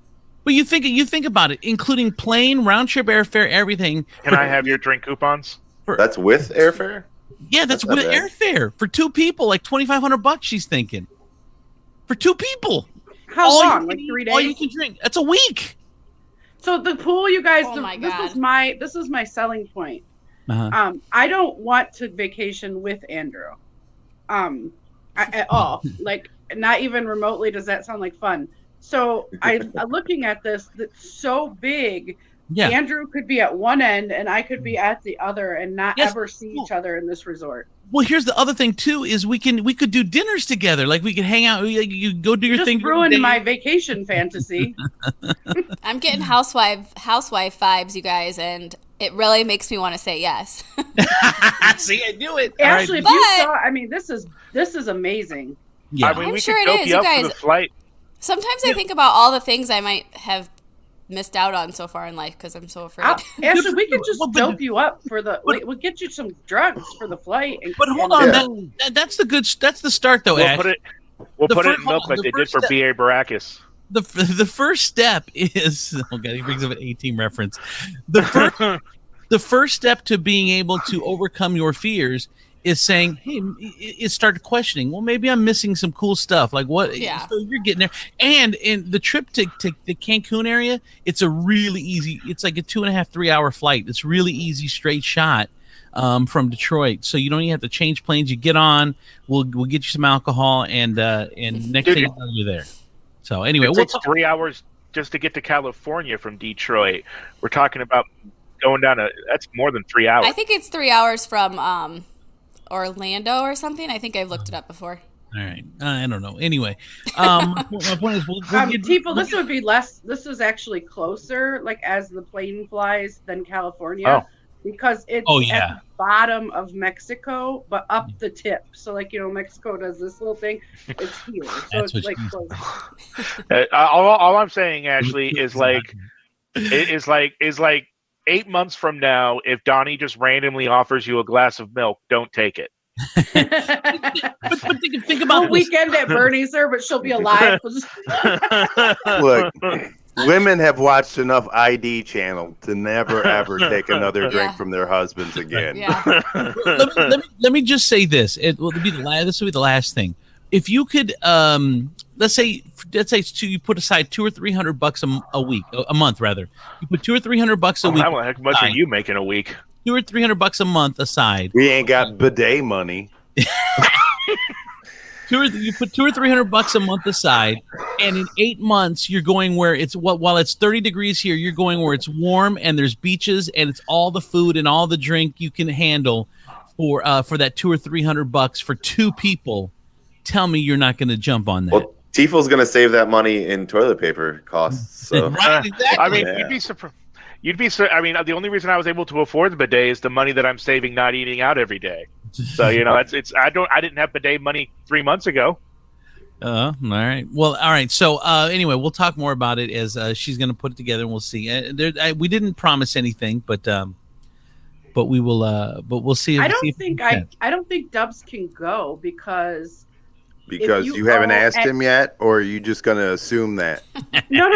But you think about it, including plane, round trip airfare, everything. Can I have your drink coupons? That's with airfare? Yeah, that's with not bad. airfare for 2 people, like $2,500. She's thinking for 2 people. How All you long? can Like eat, 3 All you days? can drink. That's a week. So the pool, you guys. Oh my this God. is my selling point. Uh-huh. I don't want to vacation with Andrew, at all. Like, not even remotely. Does that sound like fun? So I'm looking at this. That's so big. Yeah. Andrew could be at one end and I could be at the other and not Yes. ever see each other in this resort. Well, here's the other thing too: is we could do dinners together. Like we could hang out. You go do your Just thing. ruined my vacation fantasy. I'm getting housewife vibes, you guys, and it really makes me want to say yes. See, I knew it. Ashley, if But- you saw, I mean, this is amazing. Yeah. I mean, I'm we sure could it dope is, you you up guys. for the flight. Sometimes I think about all the things I might have missed out on so far in life because I'm so afraid. Ashley, we could just Well, but- dope you up for the. We'll get you some drugs for the flight. But hold on, that's the start though. We'll Ash. put it in milk like they did for B.A. Baracus. The first step is he brings up an 18 reference. The first step to being able to overcome your fears is saying, hey, it started questioning. Well, maybe I'm missing some cool stuff. Like what? Yeah. So you're getting there. And in the trip to the Cancun area, it's a really easy. It's like a 2.5-3 hour flight. It's really easy, straight shot from Detroit. So you don't even have to change planes. You get on. We'll get you some alcohol, and next thing you know, you're there. So anyway, It takes 3 hours just to get to California from Detroit. We're talking about going down that's more than 3 hours. I think it's 3 hours from Orlando or something. I think I've looked it up before. All right. I don't know. Anyway, my point is, Tifo, this would be less. This is actually closer, like as the plane flies, than California. because it's at the bottom of Mexico, but up the tip. So like, Mexico does this little thing. It's here. So it's like close. All I'm saying, Ashley, is like 8 months from now, if Donnie just randomly offers you a glass of milk, don't take it. but think about this. Weekend at Bernie's there, but she'll be alive. Look, women have watched enough ID channel to never ever take another drink from their husbands again. Yeah. let me just say this. This will be the last thing. If you could, let's say you put aside $200 or $300 a week, a month rather. You put $200 or $300 a week. How much are you making a week? $200 or $300 a month aside. We ain't got bidet money. You put $200 or $300 a month aside, and in 8 months you're going where while it's 30 degrees here, you're going where it's warm and there's beaches and it's all the food and all the drink you can handle for that $200 or $300 for two people. Tell me you're not going to jump on that. Well, Tiefl's going to save that money in toilet paper costs. So right, exactly. I mean, you'd be surprised. I mean, the only reason I was able to afford the bidet is the money that I'm saving not eating out every day. So I didn't have bidet money 3 months ago. All right. Well, all right. So anyway, we'll talk more about it as she's going to put it together, and we'll see. We didn't promise anything, but we will. But we'll see. I don't think Dubs can go because you haven't asked him yet, or are you just going to assume that? No.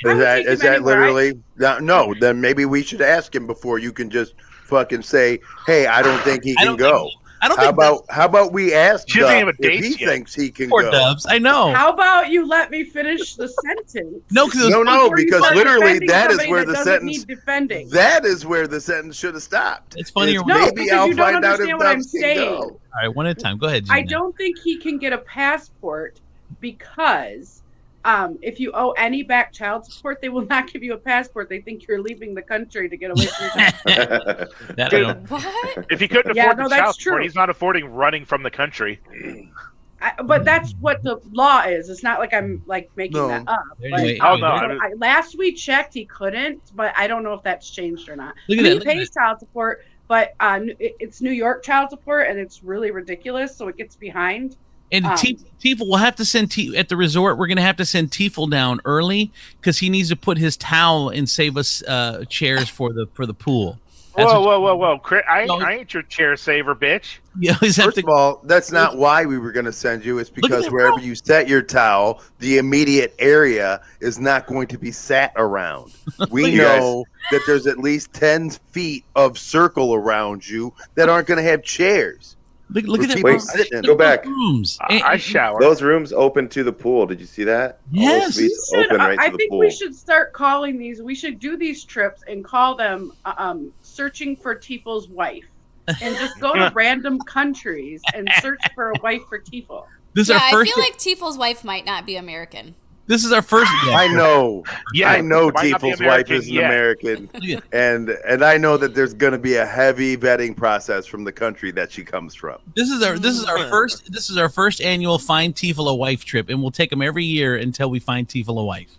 Is that literally? No. Then maybe we should ask him before you can just fucking say, "Hey, I don't think he can go." How about we ask Dubs if he thinks he can go? Dubs, I know. How about you let me finish the sentence? No, because literally that is where the sentence. Defending. That is where the sentence should have stopped. It's funny. Maybe I'll find out if Dubs can go. All right, one at a time. Go ahead, Gina. I don't think he can get a passport because if you owe any back child support, they will not give you a passport. They think you're leaving the country to get away from it. What? If he couldn't afford the child support, he's not affording running from the country. But that's what the law is. It's not like I'm making that up. Last we checked, he couldn't, but I don't know if that's changed or not. He pays child support, but it's New York child support, and it's really ridiculous, so it gets behind. And Tiefel, we'll have to send at the resort. We're going to have to send Tiefel down early because he needs to put his towel and save us chairs for the pool. Whoa! Chris, I ain't your chair saver, bitch. Yeah, First of all, that's not why we were going to send you. It's because wherever you set your towel, the immediate area is not going to be sat around. We know that there's at least 10 feet of circle around you that aren't going to have chairs. Look at that. Wait, go back. Rooms. I shower. Those rooms open to the pool. Did you see that? Yes. I think we should start calling these. We should do these trips and call them searching for Tiefel's wife. And just go to random countries and search for a wife for Tiefel. I feel like Tiefel's wife might not be American. This is our first. I know. Yeah, I know Tiefel's wife isn't American, and I know that there's going to be a heavy vetting process from the country that she comes from. This is our first annual Find Tiefel a Wife trip, and we'll take them every year until we find Tiefel a wife.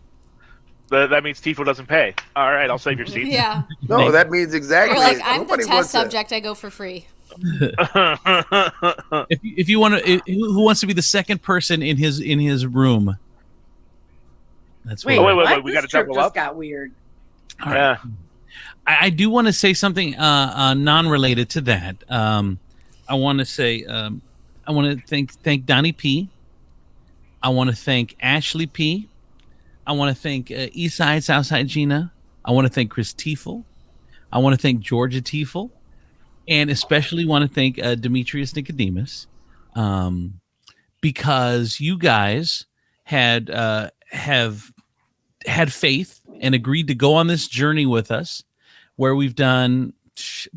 That means Tiefel doesn't pay. All right, I'll save your seat. Yeah. No, that means exactly. You're like, I'm the test subject. I go for free. If you want to, who wants to be the second person in his room? That's wait. We got to double up. Just got weird. All right. Yeah. I do want to say something non-related to that. I want to say I want to thank Donnie P. I want to thank Ashley P. I want to thank Eastside, Southside Gina. I want to thank Chris Tiefel. I want to thank Georgia Tiefel, and especially want to thank Demetrius Nicodemus, because you guys have had faith and agreed to go on this journey with us, where we've done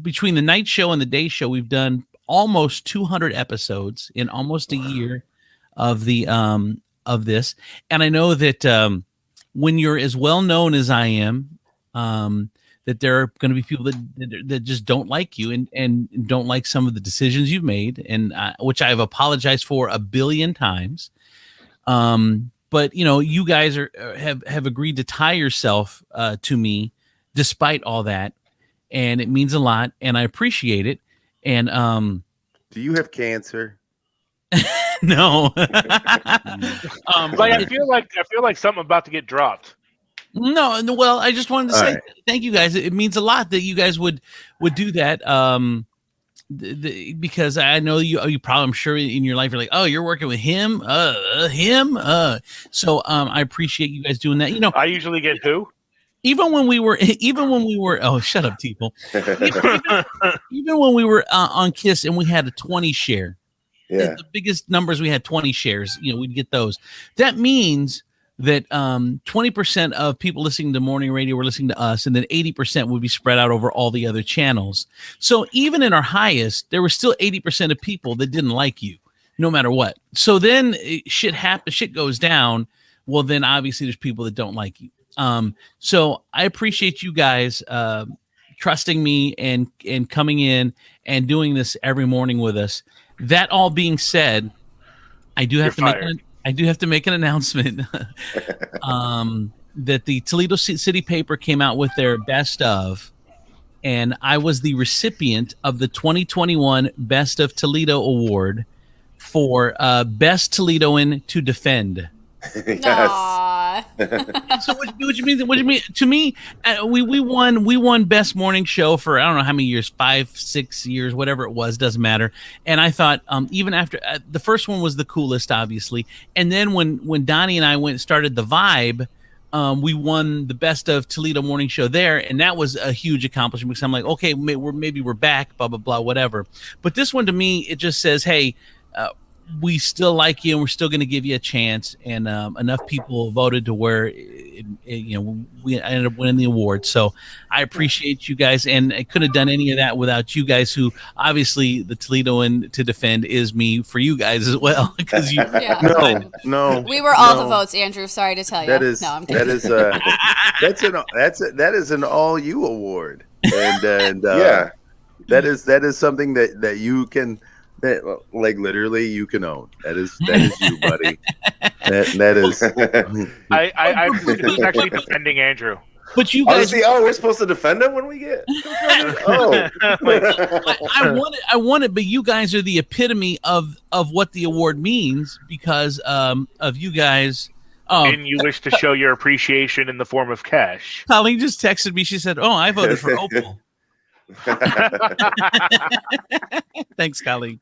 between the night show and the day show, we've done almost 200 episodes in almost a year of the of this. And I know that when you're as well known as I am, that there are going to be people that just don't like you and don't like some of the decisions you've made, and which I have apologized for 1 billion times. But you guys have agreed to tie yourself to me despite all that, and it means a lot, and I appreciate it. And Do you have cancer? no, Like I feel like something about to get dropped. no. Well, I just wanted to say right. thank you guys. It means a lot that you guys would do that. Because I know you probably, I'm sure in your life you're like, oh, you're working with him. So I appreciate you guys doing that. You know, I usually get who? even when we were, oh, shut up, people. Even when we were on Kiss and we had a 20 share, Yeah. the biggest numbers we had 20 shares, you know, we'd get those. That means that 20% of people listening to morning radio were listening to us, and then 80% would be spread out over all the other channels. So even in our highest, there were still 80% of people that didn't like you, no matter what. So then shit goes down. Well, then obviously there's people that don't like you. So I appreciate you guys trusting me and coming in and doing this every morning with us. That all being said, I do have to make an announcement that the Toledo City Paper came out with their best of, and I was the recipient of the 2021 Best of Toledo Award for Best Toledoan to Defend. Yes. Aw. So what do you mean? What do you mean? To me, we won Best Morning Show for I don't know how many years, 5, 6 years, whatever it was, doesn't matter. And I thought even after the first one was the coolest, obviously, and then when Donnie and I went and started the Vibe, we won the Best of Toledo Morning Show there, and that was a huge accomplishment because I'm like, okay, maybe we're back, blah blah blah, whatever. But this one to me, it just says, hey. We still like you, and we're still going to give you a chance. And enough people voted to where, we ended up winning the award. So I appreciate you guys, and I couldn't have done any of that without you guys. Who obviously the Toledoan to defend is me for you guys as well, because you. Yeah. No. We were all the votes, Andrew. Sorry to tell you. That is no, I'm kidding. that is an all you award, and Yeah. that is something that you can. That, like literally you can own. That is you, buddy. That is. I was actually defending Andrew. But you guys, we're supposed to defend him when we get. Oh, I want it, but you guys are the epitome of what the award means because of you guys. And you wish to show your appreciation in the form of cash. Colleen just texted me. She said, "Oh, I voted for Opal." Thanks, Colleen.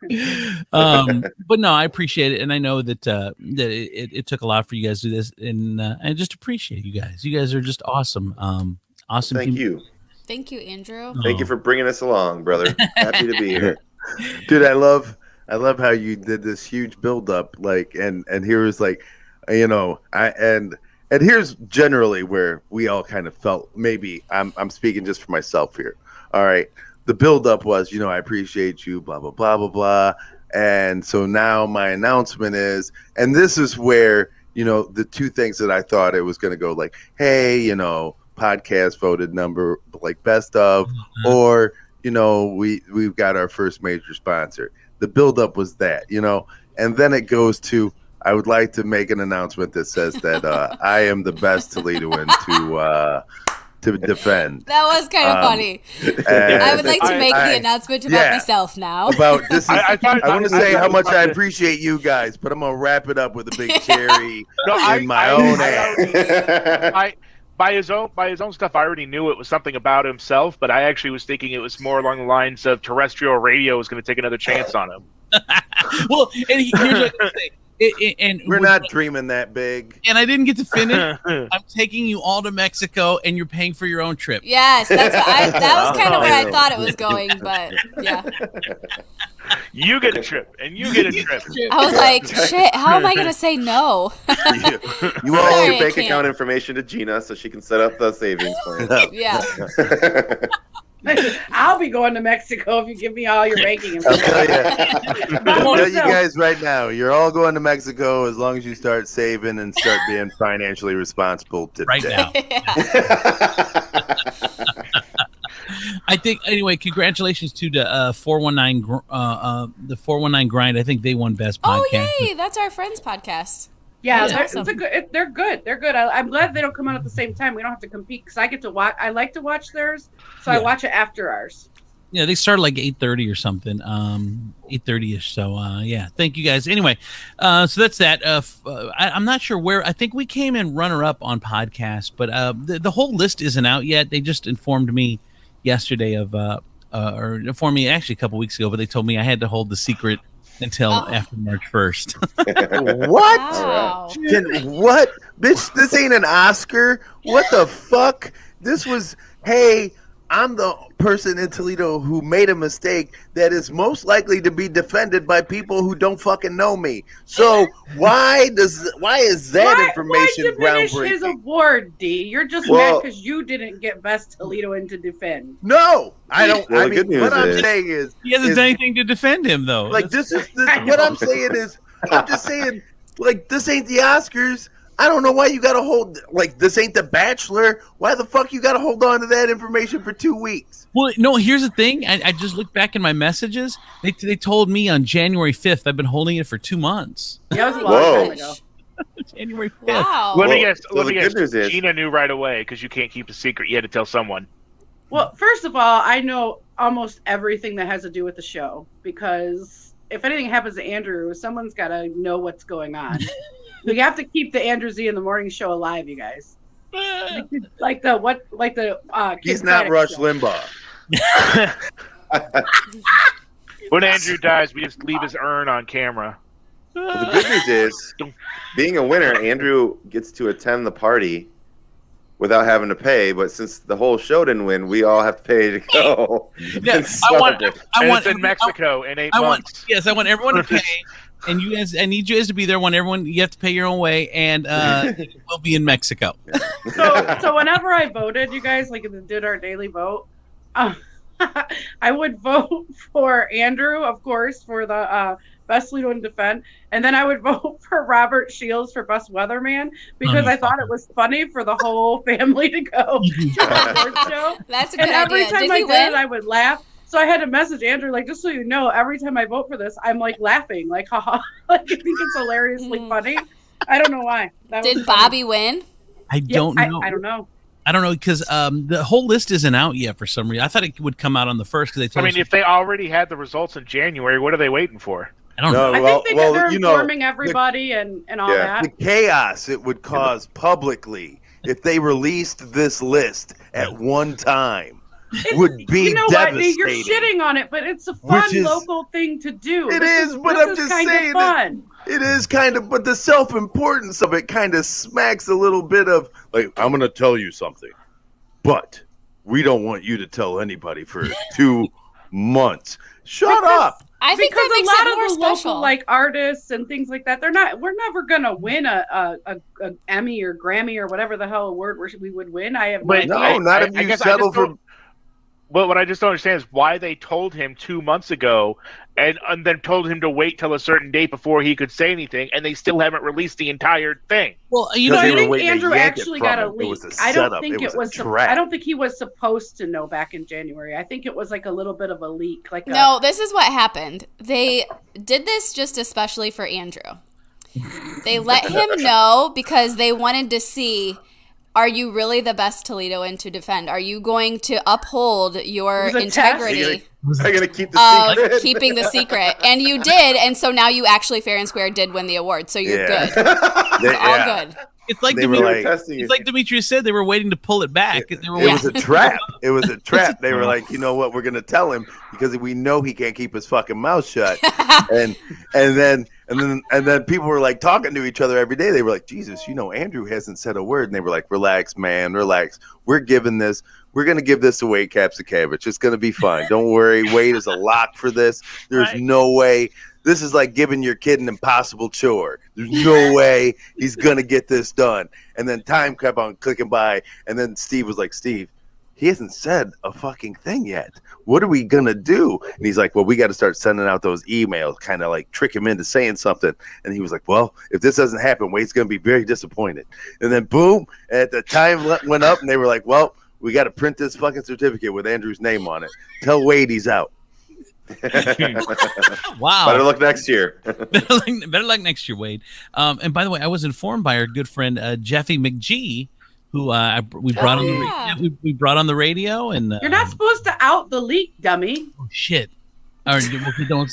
But no, I appreciate it, and I know that it took a lot for you guys to do this, and I just appreciate you guys. You guys are just awesome. Awesome. Thank you. Thank you, Andrew. Thank you for bringing us along, brother. Happy to be here. Dude, I love how you did this huge build up, like, and here was like, and here's generally where we all kind of felt. Maybe I'm speaking just for myself here. All right. The buildup was, I appreciate you, blah, blah, blah, blah, blah. And so now my announcement is, and this is where, the two things that I thought it was going to go like, hey, podcast voted number like best of, or, we've got our first major sponsor. The buildup was that, and then it goes to, I would like to make an announcement that says that I am the best Toledoan to defend. That was kind of funny. I would like to make the announcement about myself now. About this, I want to say how much I appreciate you guys, but I'm gonna wrap it up with a big cherry in my own ass. By his own stuff, I already knew it was something about himself, but I actually was thinking it was more along the lines of terrestrial radio was going to take another chance on him. Well, and here's what I say. And we're not dreaming that big. And I didn't get to finish. I'm taking you all to Mexico, and you're paying for your own trip. Yes, that was kind of where I thought it was going, but yeah. You get a trip, and you get a trip. I was like, shit, how am I going to say no? You want all your bank account information to Gina so she can set up the savings plan. Yeah. I'll be going to Mexico if you give me all your banking information. I'll tell you guys right now, you're all going to Mexico as long as you start saving and start being financially responsible today. Right now. I think anyway. Congratulations to the 419 the 419 Grind. I think they won best podcast. Oh yay! That's our friends' podcast. Yeah, That's they're, awesome. they're good. They're good. I'm glad they don't come out at the same time. We don't have to compete because I get to watch. I like to watch theirs, so I Yeah. watch it after ours. Yeah, they started like 8:30 or something, 8:30ish. So yeah, thank you guys. Anyway, so that's that. I'm not sure where. I think we came in runner up on podcast, but the whole list isn't out yet. They just informed me yesterday of or informed me actually a couple weeks ago, but they told me I had to hold the secret until after March 1st. What? Wow. What? Bitch, this ain't an Oscar. What the fuck? This was, hey, I'm the person in Toledo who made a mistake that is most likely to be defended by people who don't fucking know me. So why is that information why diminish his groundbreaking? award, D? You're just Well- mad because you didn't get best Toledo in to defend. No, I don't. Well, I the mean, good news what I'm is- saying is, He hasn't is- done anything to defend him, though. like this is what I'm saying is, I'm just saying, like, this ain't the Oscars. I don't know why you gotta hold, like, this ain't The Bachelor. Why the fuck you gotta hold on to that information for 2 weeks? Well, no, here's the thing. I just looked back in my messages. They told me on January 5th. I've been holding it for 2 months. Yeah, it was a long Whoa. time ago. January 5th. Wow. Let me Well, guess. so Let me the guess. good news is- Gina knew right away because you can't keep a secret. You had to tell someone. Well, first of all, I know almost everything that has to do with the show because if anything happens to Andrew, someone's got to know what's going on. We have to keep the Andrew Z in the morning show alive, you guys. Like the He's Kid not Craddock Rush show. Limbaugh. When Andrew dies, we just leave his urn on camera. Well, the good news is, being a winner, Andrew gets to attend the party without having to pay. But since the whole show didn't win, we all have to pay to go. Yeah, and I want. celebrate. I And want it's in Mexico in 8 I want. months. Yes, I want everyone to pay. And you guys, I need you guys to be there. When everyone, you have to pay your own way, and we'll be in Mexico. So whenever I voted, you guys like did our daily vote, I would vote for Andrew, of course, for the best leader in defend, and then I would vote for Robert Shields for best weatherman because Oh, I thought it was funny for the whole family to go to the award show. That's a And good every idea. time Did I he did win? it, I would laugh. So I had to message Andrew, like, just so you know, every time I vote for this, I'm like laughing, like, haha, like I think it's hilariously funny. I don't know why. That was Did funny. Bobby win? I don't know. I don't know. I don't know because the whole list isn't out yet for some reason. I thought it would come out on the 1st because they I told mean, us. if they already had the results in January, what are they waiting for? I don't know. I Well, think well, they're you know, informing everybody and all Yeah. the that. chaos it would cause publicly if they released this list at one time would be You know what? devastating. You're shitting on it, but it's a fun Which is- local thing to do. It This is, but this I'm is just kind saying of that- fun. It is kind of, but the self-importance of it kind of smacks a little bit of, like, I'm going to tell you something, but we don't want you to tell anybody for 2 months. Shut Because- up. I think Because that makes a lot it of more the special. local like artists and things like that, we're never gonna win a Emmy or Grammy or whatever the hell award we would win. I have no But idea. No, not if I you guess I settle just for. don't- Well, what I just don't understand is why they told him 2 months ago and then told him to wait till a certain date before he could say anything, and they still haven't released the entire thing. Well, you Because know, they I were think waiting to Andrew yank it actually from got a him. It leak. was a I don't setup. think It it was was. a trap. I don't think he was supposed to know back in January. I think it was like a little bit of a leak. Like No, this is what happened. They did this just especially for Andrew. They let him know because they wanted to see, are you really the best Toledo in to defend? Are you going to uphold your It was a test? integrity Are you gonna keep the of secret? keeping the secret? And you did, and so now you actually fair and square did win the award, so you're Yeah. good. It's all good. it's like They were Demetrius, like- testing it's you. like Demetrius said. They were waiting to pull it back. They were It waiting. was a trap. It was a trap. They were like, you know what? We're gonna tell him because we know he can't keep his fucking mouth shut. and then people were like talking to each other every day. They were like, Jesus, you know, Andrew hasn't said a word. And they were like, relax, man, relax. We're gonna give this away, Caps of Cabbage. It's gonna be fine. Don't worry. Wade is a lock for this. There's Right. no way. This is like giving your kid an impossible chore. There's no way he's gonna get this done. And then time kept on clicking by, and then Steve was like, Steve, he hasn't said a fucking thing yet. What are we gonna do? And he's like, well, we got to start sending out those emails, kind of like trick him into saying something. And he was like, well, if this doesn't happen, Wade's gonna be very disappointed. And then boom, at the time went up, and they were like, well, we got to print this fucking certificate with Andrew's name on it. Tell Wade he's out. Wow. Better look next year. better luck next year, Wade. And by the way, I was informed by our good friend Jeffy McGee, who we brought on we brought on the radio, and You're not supposed to out the leak, dummy. oh shit. All right, we don't.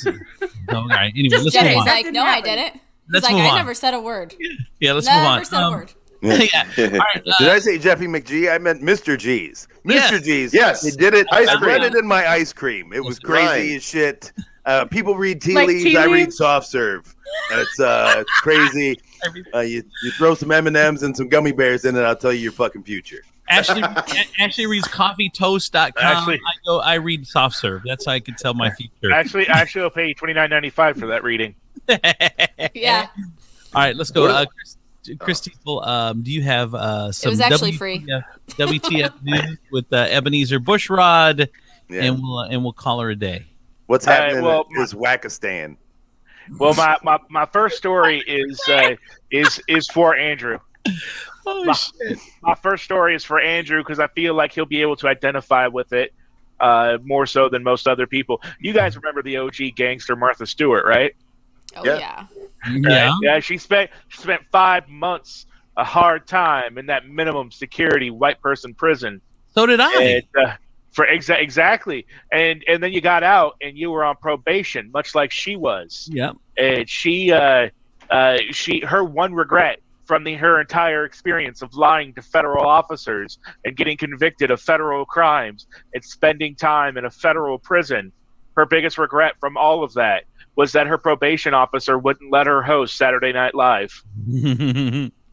All right, anyway, Just let's kidding. move on. He's like, no, I didn't. He's Let's like, move I on. never said a word. Yeah, let's move on. Never said a word. Yeah. All right, Did I say Jeffy McGee? I meant Mr. G's. Yes. Mr. G's. Yes. He did it. Ice I read cream. it in my ice cream. It was crazy Right. as shit. People read tea Like leaves. tea I read leaves? soft serve. It's crazy. You throw some M&Ms and some gummy bears in it. I'll tell you your fucking future. Ashley reads coffeetoast.com. Ashley- I read soft serve. That's how I can tell my future. Actually, I'll pay you $29.95 for that reading. Yeah. All right, let's go. Chris Tiefel, do you have some was actually free. WTF news with Ebenezer Bushrod, Yeah. and we'll call her a day. What's All right, happening well, is Wackistan. Well, my first story is for Andrew. Oh shit! My first story is for Andrew because I feel like he'll be able to identify with it more so than most other people. You guys remember the OG gangster Martha Stewart, right? Oh, Yeah. yeah. Yeah. She spent 5 months a hard time in that minimum security white person prison. So did I. And, for exactly, and then you got out and you were on probation, much like she was. Yep. And her one regret from her entire experience of lying to federal officers and getting convicted of federal crimes and spending time in a federal prison, her biggest regret from all of that was that her probation officer wouldn't let her host Saturday Night Live.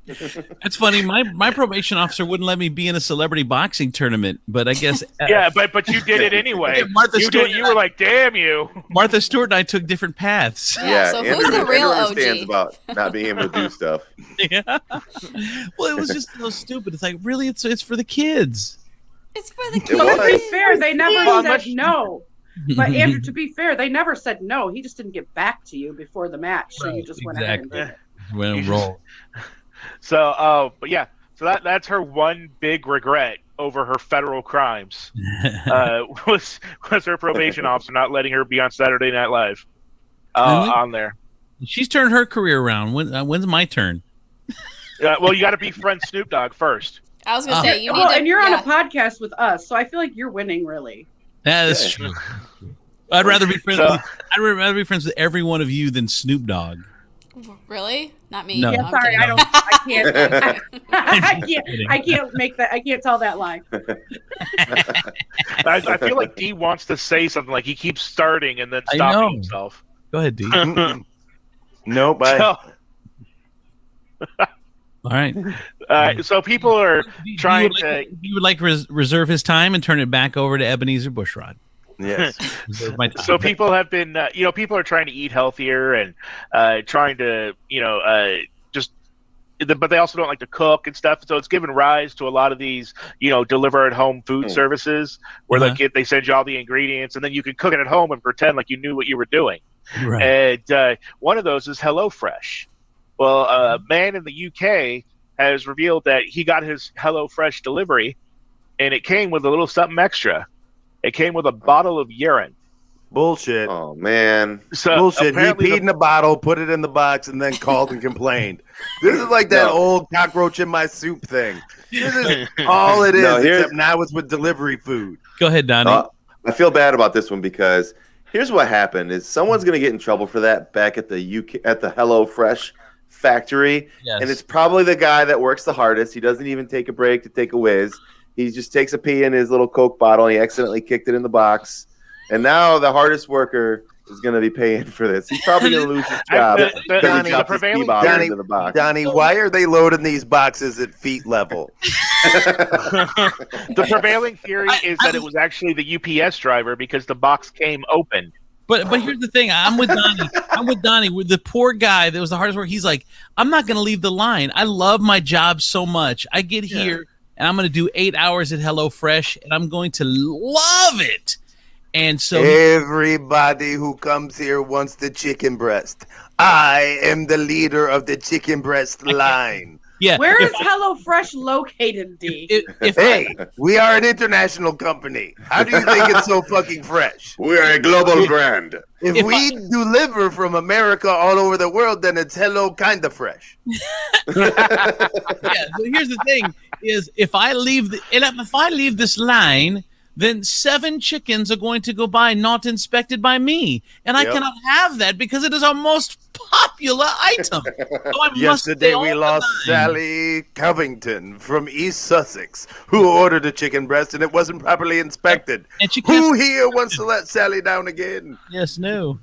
It's funny. My probation officer wouldn't let me be in a celebrity boxing tournament, but I guess Yeah, but you did it anyway. Yeah, Martha Stewart You were like, damn you. Martha Stewart and I took different paths. Yeah, so who's the real OG? Understands about not being able to do stuff. Yeah. Well, it was just so stupid. It's like, really, it's for the kids. It's for the It kids. But to be was. fair, they never Well, said much- no. But Andrew, to be fair, they never said no. He just didn't get back to you before the match, so you just went ahead and did it. When roll. So, but yeah, so that's her one big regret over her federal crimes. Was her probation officer not letting her be on Saturday Night Live Really? on there. She's turned her career around. When's my turn? Well, you got to befriend Snoop Dogg first. I was going to say, you need Well, to. and you're on yeah. a podcast with us, so I feel like you're winning, really. That is true. I'd rather be friends. So- I'd rather be friends with every one of you than Snoop Dogg. Really? Not me. No. Yeah, I'm sorry, kidding. I can't make that. I can't tell that lie. I feel like D wants to say something, like he keeps starting and then I know. stopping himself. Go ahead, D. Nope. So, All right. so people are trying to. You would like reserve his time and turn it back over to Ebenezer Bushrod. Yes. Reserve my time. So people have been, people are trying to eat healthier and trying to, but they also don't like to cook and stuff. So it's given rise to a lot of these, deliver at home food services where they send you all the ingredients and then you can cook it at home and pretend like you knew what you were doing. Right. And one of those is HelloFresh. Well, a man in the UK has revealed that he got his HelloFresh delivery and it came with a little something extra. It came with a bottle of urine. Bullshit. Oh man. So Bullshit. He apparently peed in a bottle, put it in the box, and then called and complained. This is like that old cockroach in my soup thing. This is all it is, No, here's- except now it's with delivery food. Go ahead, Donnie. I feel bad about this one because here's what happened: is someone's going to get in trouble for that back at the UK at the HelloFresh factory, Yes. and it's probably the guy that works the hardest. He doesn't even take a break to take a whiz. He just takes a pee in his little Coke bottle, and he accidentally kicked it in the box. And now the hardest worker is going to be paying for this. He's probably going to lose his job the- because Donnie, he dropped his pee bottle Donnie, into the box. Donnie, why are they loading these boxes at feet level? the prevailing theory is that it was actually the UPS driver because the box came open. But here's the thing. I'm with Donnie. With the poor guy that was the hardest work. He's like, I'm not going to leave the line. I love my job so much. I get here and I'm going to do 8 hours at HelloFresh and I'm going to love it. And so Everybody who comes here wants the chicken breast. I am the leader of the chicken breast line. Yeah. Where if is HelloFresh located, D? Hey, we are an international company. How do you think it's so fucking fresh? We are a global brand. If we deliver from America all over the world, then it's hello kind of fresh. So here's the thing: is if I leave this line, then 7 chickens are going to go by not inspected by me, and I cannot have that because it is our most popular item. So I Yesterday we lost Sally Covington from East Sussex, who ordered a chicken breast and it wasn't properly inspected. And she Who here wants to let Sally down again? Yes, no,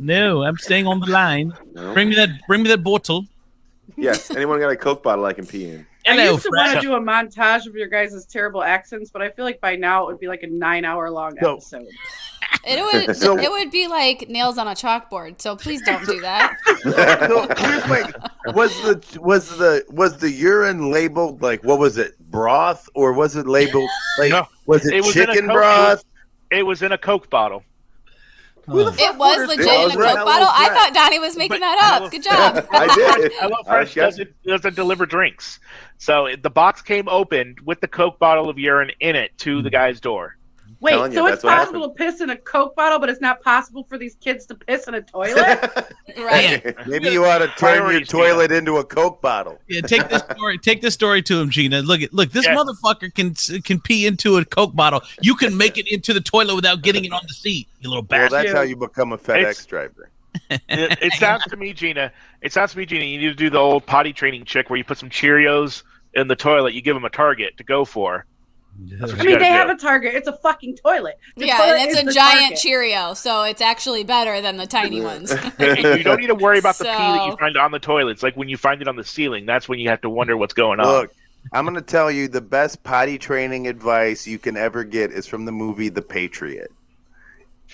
I'm staying on the line. No. Bring me that bottle. Yes. Anyone got a Coke bottle I can pee in? I Hello, used to want to Fred. do a montage of your guys' terrible accents, but I feel like by now it would be like a 9-hour long No. episode. It would be like nails on a chalkboard. So please don't do that. So here's was the urine labeled like what was it, broth, or was it labeled like No, was it it was in a chicken Coke- broth? It was in a Coke bottle. It was legit in a ordered Coke HelloFresh? bottle. I thought Donnie was making that up. Good job. I did. HelloFresh doesn't deliver drinks. So the box came opened with the Coke bottle of urine in it to the guy's door. Wait, Telling you, so it's that's what possible to piss in a Coke bottle, but it's not possible for these kids to piss in a toilet? Right. Maybe you ought to turn your Priorities, toilet into a Coke bottle. Yeah, take this story to him, Gina. Look, this Yes. motherfucker can pee into a Coke bottle. You can make it into the toilet without getting it on the seat, you little Well, bastard. that's how you become a FedEx It's- driver. It sounds to me, Gina. You need to do the old potty training trick where you put some Cheerios in the toilet. You give them a target to go for. That's what I you mean, gotta they do. have a target. It's a fucking toilet. The Yeah, toilet and it's is a the giant target. Cheerio, so it's actually better than the tiny ones. You don't need to worry about the pee that So- you find on the toilet. It's like when you find it on the ceiling. That's when you have to wonder what's going on. Look, I'm going to tell you the best potty training advice you can ever get is from the movie The Patriot.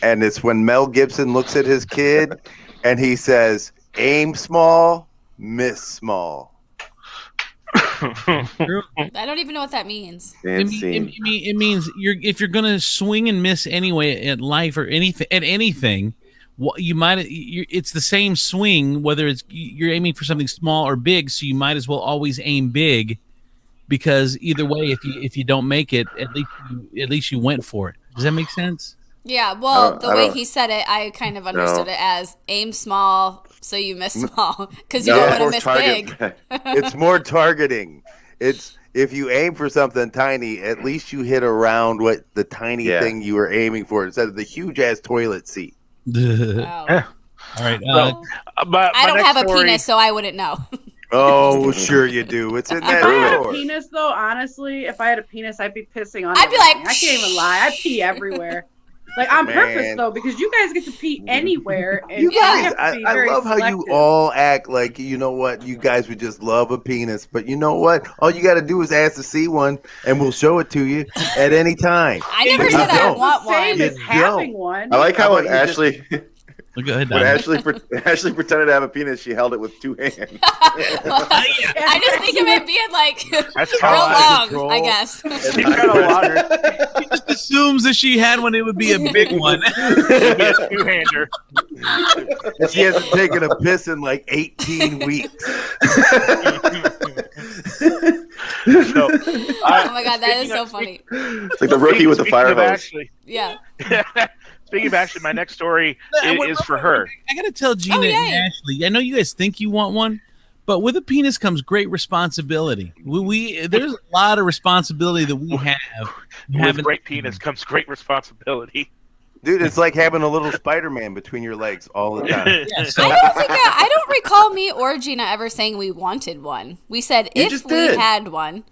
And it's when Mel Gibson looks at his kid and he says, aim small, miss small. I don't even know what that means. It means if you're gonna swing and miss anyway at life or anything, it's the same swing whether you're aiming for something small or big. So you might as well always aim big, because either way, if you don't make it, at least you went for it. Does that make sense? Yeah, well, the way don't- he said it, I kind of understood it as aim small so you miss small, because you No, don't want to more miss target. big. It's more targeting. It's if you aim for something tiny, at least you hit around what the tiny thing you were aiming for instead of the huge ass toilet seat. Wow. All right. I don't have a penis, so I wouldn't know. Oh, sure you do. It's in If I had that a drawer. penis, though, honestly, if I had a penis, I'd be pissing on I'd be everything. like, I can't even lie. I pee everywhere. Like, on purpose, Man. though, because you guys get to pee anywhere. And You guys, have to be I very love how you selective. all act like, you know what, you guys would just love a penis. But you know what? All you got to do is ask to see one, and we'll show it to you at any time. I never You said I don't. want Same one. as having one. I like how How when about you just- Ashley Go ahead. when Don. Ashley pretended to have a penis, she held it with 2 hands. I just think of it being like That's real kind of long, control. I guess. It's kind of water. He just assumes that she had one, it would be a big one. Two-hander. And she hasn't taken a piss in like 18 weeks. So, Oh my god, that is so funny. It's like the rookie with the fire hose. Yeah. Speaking of Ashley, my next story is for her. I gotta tell Gina Oh, and yay. Ashley. I know you guys think you want one, but with a penis comes great responsibility. There's a lot of responsibility that we have. With great penis comes great responsibility. Dude, it's like having a little Spider-Man between your legs all the time. Yeah, so I don't recall me or Gina ever saying we wanted one. We said You if just we did. had one.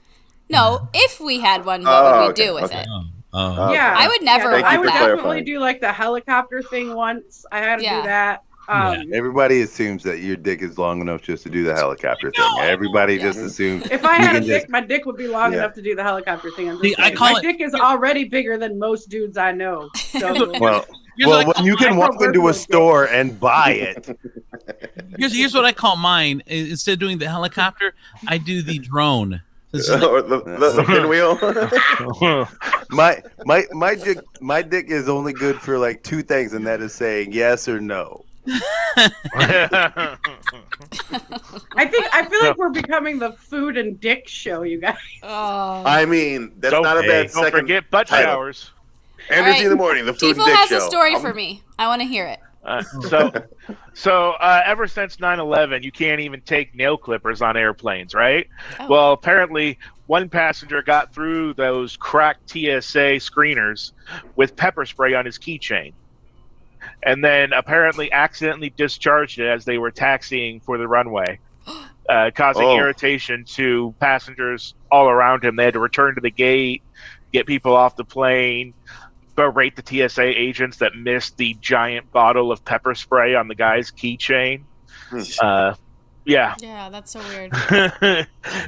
No, if we had one, what would we okay, do with okay. it? Oh. Yeah, I would never Thank I you would for definitely clarifying. do like the helicopter thing once. I had to Yeah. do that. Everybody assumes that your dick is long enough just to do the helicopter thing. Everybody just assumes. If I you had a can dick, just- my dick would be long Yeah. enough to do the helicopter thing. I'm just See, I saying. call My it- dick is already bigger than most dudes I know. So Well, Here's what I when call you can mine. walk into a store and buy it. Here's what I call mine. Instead of doing the helicopter, I do the drone. This is like- Or the pinwheel. My dick is only good for like 2 things, and that is saying yes or no. I feel like we're becoming the food and dick show, you guys. Oh. I mean, that's not a bad Don't second. forget butt title. showers. Energy All in the morning, the food Tifo and dick has show. a story for me. I want to hear it. So ever since 9/11, you can't even take nail clippers on airplanes, right? Oh. Well, apparently one passenger got through those cracked TSA screeners with pepper spray on his keychain, and then apparently accidentally discharged it as they were taxiing for the runway, causing irritation to passengers all around him. They had to return to the gate, get people off the plane, berate the TSA agents that missed the giant bottle of pepper spray on the guy's keychain. Yeah, that's so weird.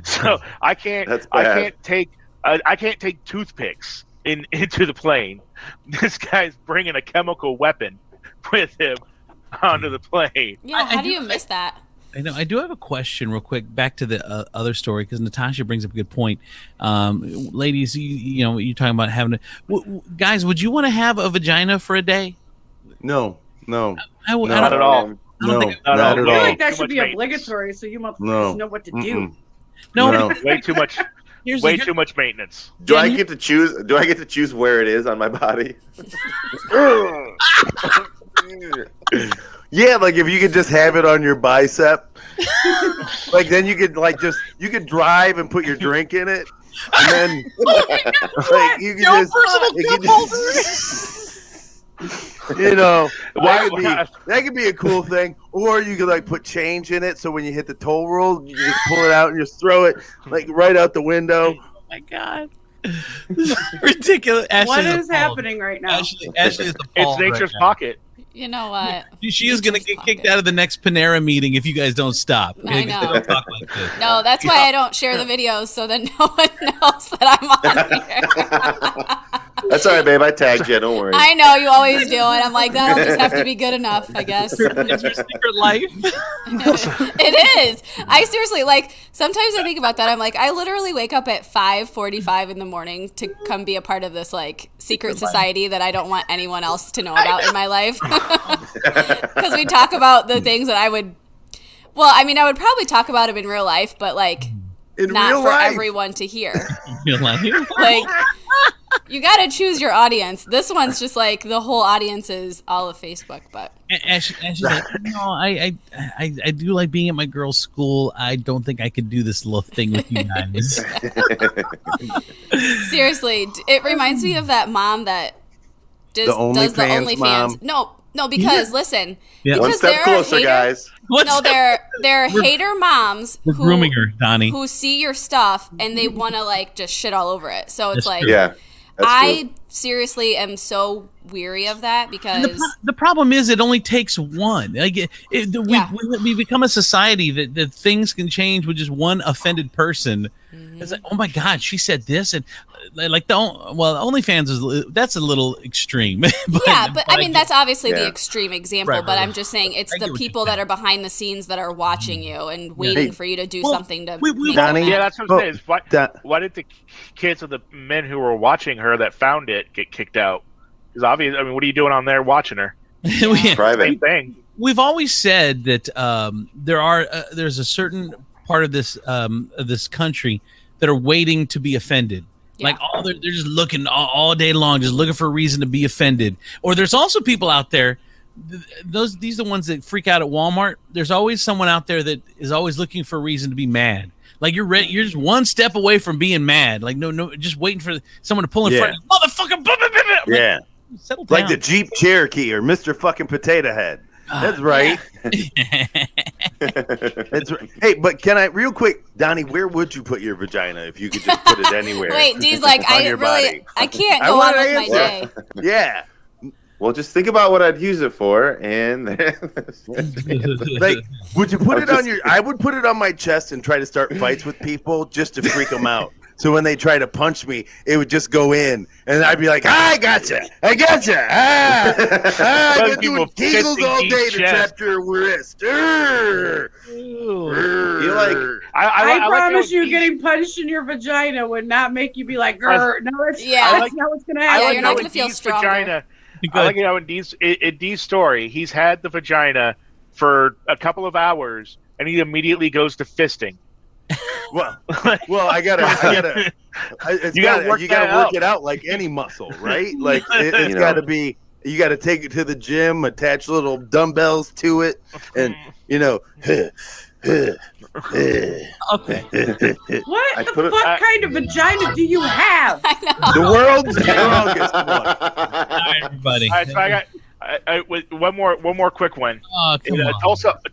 So I can't take toothpicks into the plane. This guy's bringing a chemical weapon with him onto the plane. Yeah, how do you miss that? I know. I do have a question real quick back to the other story, because Natasha brings up a good point. Ladies, you know, you're talking about having guys, would you want to have a vagina for a day? No. Not at all. Not at all. I feel like that should be obligatory, so you must know what to do. No. Way too much. Way too much maintenance. Do I get to choose? Do I get to choose where it is on my body? Yeah, like if you could just have it on your bicep, like then you could you could drive and put your drink in it, and then like you could you know, that could be a cool thing. Or you could like put change in it, so when you hit the toll road, you just pull it out and just throw it like right out the window. Oh my God. This is ridiculous. What is happening right now? Ashley is It's nature's pocket. You know what? She is going to get kicked out of the next Panera meeting if you guys don't stop. I know. They don't talk like this. No, that's why I don't share the videos, so that no one knows that I'm on here. That's all right, babe. I tagged you. Don't worry. I know you always do, and I'm like, that'll just have to be good enough, I guess. It's your secret life. It is. I seriously, like, sometimes I think about that. I'm like, I literally wake up at 5:45 in the morning to come be a part of this, like, secret society that I don't want anyone else to know about in my life. Because we talk about the things that I would probably talk about them in real life, but, like, not for everyone to hear. Like, you got to choose your audience. This one's just like the whole audience is all of Facebook, but Ashley's like, no, I do like being at my girls' school. I don't think I could do this little thing with you guys. Seriously, it reminds me of that mom that does the OnlyFans. Mom. No, because listen, Yeah. One because step there closer, are hater, guys. they're hater moms We're grooming her, Donnie. who see your stuff and they want to like just shit all over it. So it's like, Yeah. I seriously am so weary of that because the problem is it only takes one. Like we become a society that things can change with just one offended person. Mm-hmm. It's like, oh my God, she said this, and like OnlyFans that's a little extreme. but I mean that's obviously the extreme example. Right. but I'm just saying it's the people that are behind the scenes that are watching you and waiting for you to do something to. make Donnie, them mad. Yeah, that's what I'm saying. Is why did the kids of the men who were watching her that found it get kicked out? Because obviously, I mean, what are you doing on there watching her? Private. Same thing. We've always said that there's a certain part of this country that are waiting to be offended. Yeah. Like they're just looking all day long, just looking for a reason to be offended. Or there's also people out there. These are the ones that freak out at Walmart. There's always someone out there that is always looking for a reason to be mad. Like you're just one step away from being mad. Like no, just waiting for someone to pull in front of you. Motherfucker. Yeah. Settle down. Like the Jeep Cherokee or Mr. fucking Potato Head. That's right. That's right. Hey, but can I real quick, Donnie? Where would you put your vagina if you could just put it anywhere? Wait, Dee's like, on your body? I can't I go want on an with my day. answer. Yeah. Well, just think about what I'd use it for, and Like, would you put it on your? I would put it on my chest and try to start fights with people just to freak them out. So when they try to punch me, it would just go in, and I'd be like, "I gotcha, I gotcha." I've been doing Kegels all day to trap your wrist. you're like, I promise you, getting punched in your vagina would not make you be like, "Grr." No, that's not what's gonna happen. You're not gonna feel stronger. I like how in Dee's story, he's had the vagina for a couple of hours, and he immediately goes to fisting. Well, I gotta. You gotta work it out like any muscle, right? Like it's gotta be. You gotta take it to the gym, attach little dumbbells to it, and Okay. What the fuck kind of vagina do you have? I know. the world's strongest one. All right, everybody. All right, so I got one more quick one. Oh, come on.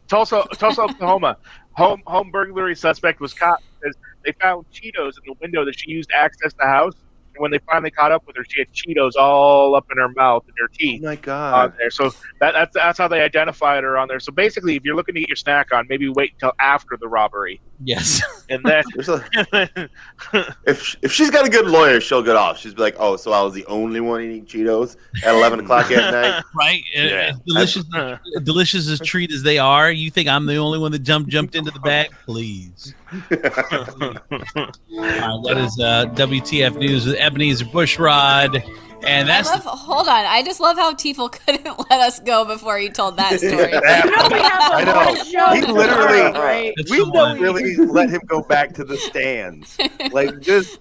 Tulsa, Oklahoma. Home burglary suspect was caught because they found Cheetos in the window that she used to access the house. And when they finally caught up with her, she had Cheetos all up in her mouth and her teeth. Oh my On God. there, so that's how they identified her on there. So basically, if you're looking to get your snack on, maybe wait until after the robbery, Yes. and then If she's got a good lawyer, she'll get off. She's be like, oh, so I was the only one eating Cheetos at 11 o'clock at night? Right? Yeah. Delicious as treat as they are, you think I'm the only one that jumped into the bag? Please. All right, that is WTF News with Ebenezer Bushrod. And that's Hold on. I just love how Tiefel couldn't let us go before he told that story. We have I a know. whole show He literally- tomorrow, right? We don't really let him go back to the stands. Like, just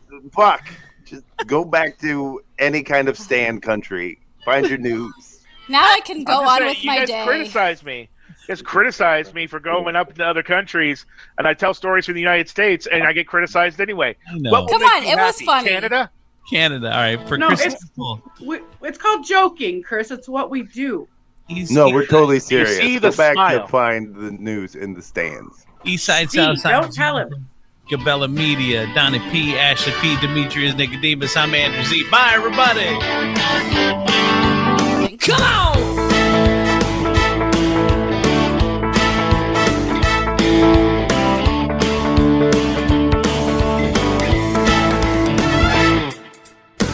go back to any kind of stand country. Find your news. Now I can go I'm just on saying, with you my guys day. criticize me. You guys criticize me for going up to other countries, and I tell stories from the United States, and I get criticized anyway. I know. What will Come make on, you it was happy? funny. Canada? All right. For No, Chris, it's called joking, Chris. It's what we do. No, we're totally serious. see Go the back smile. to find the news in the stands. East Side, See, South Side. don't tell him. Gabella Media, Donnie P, Ashley P, Demetrius Nicodemus. I'm Andrew Z. Bye, everybody. Come on!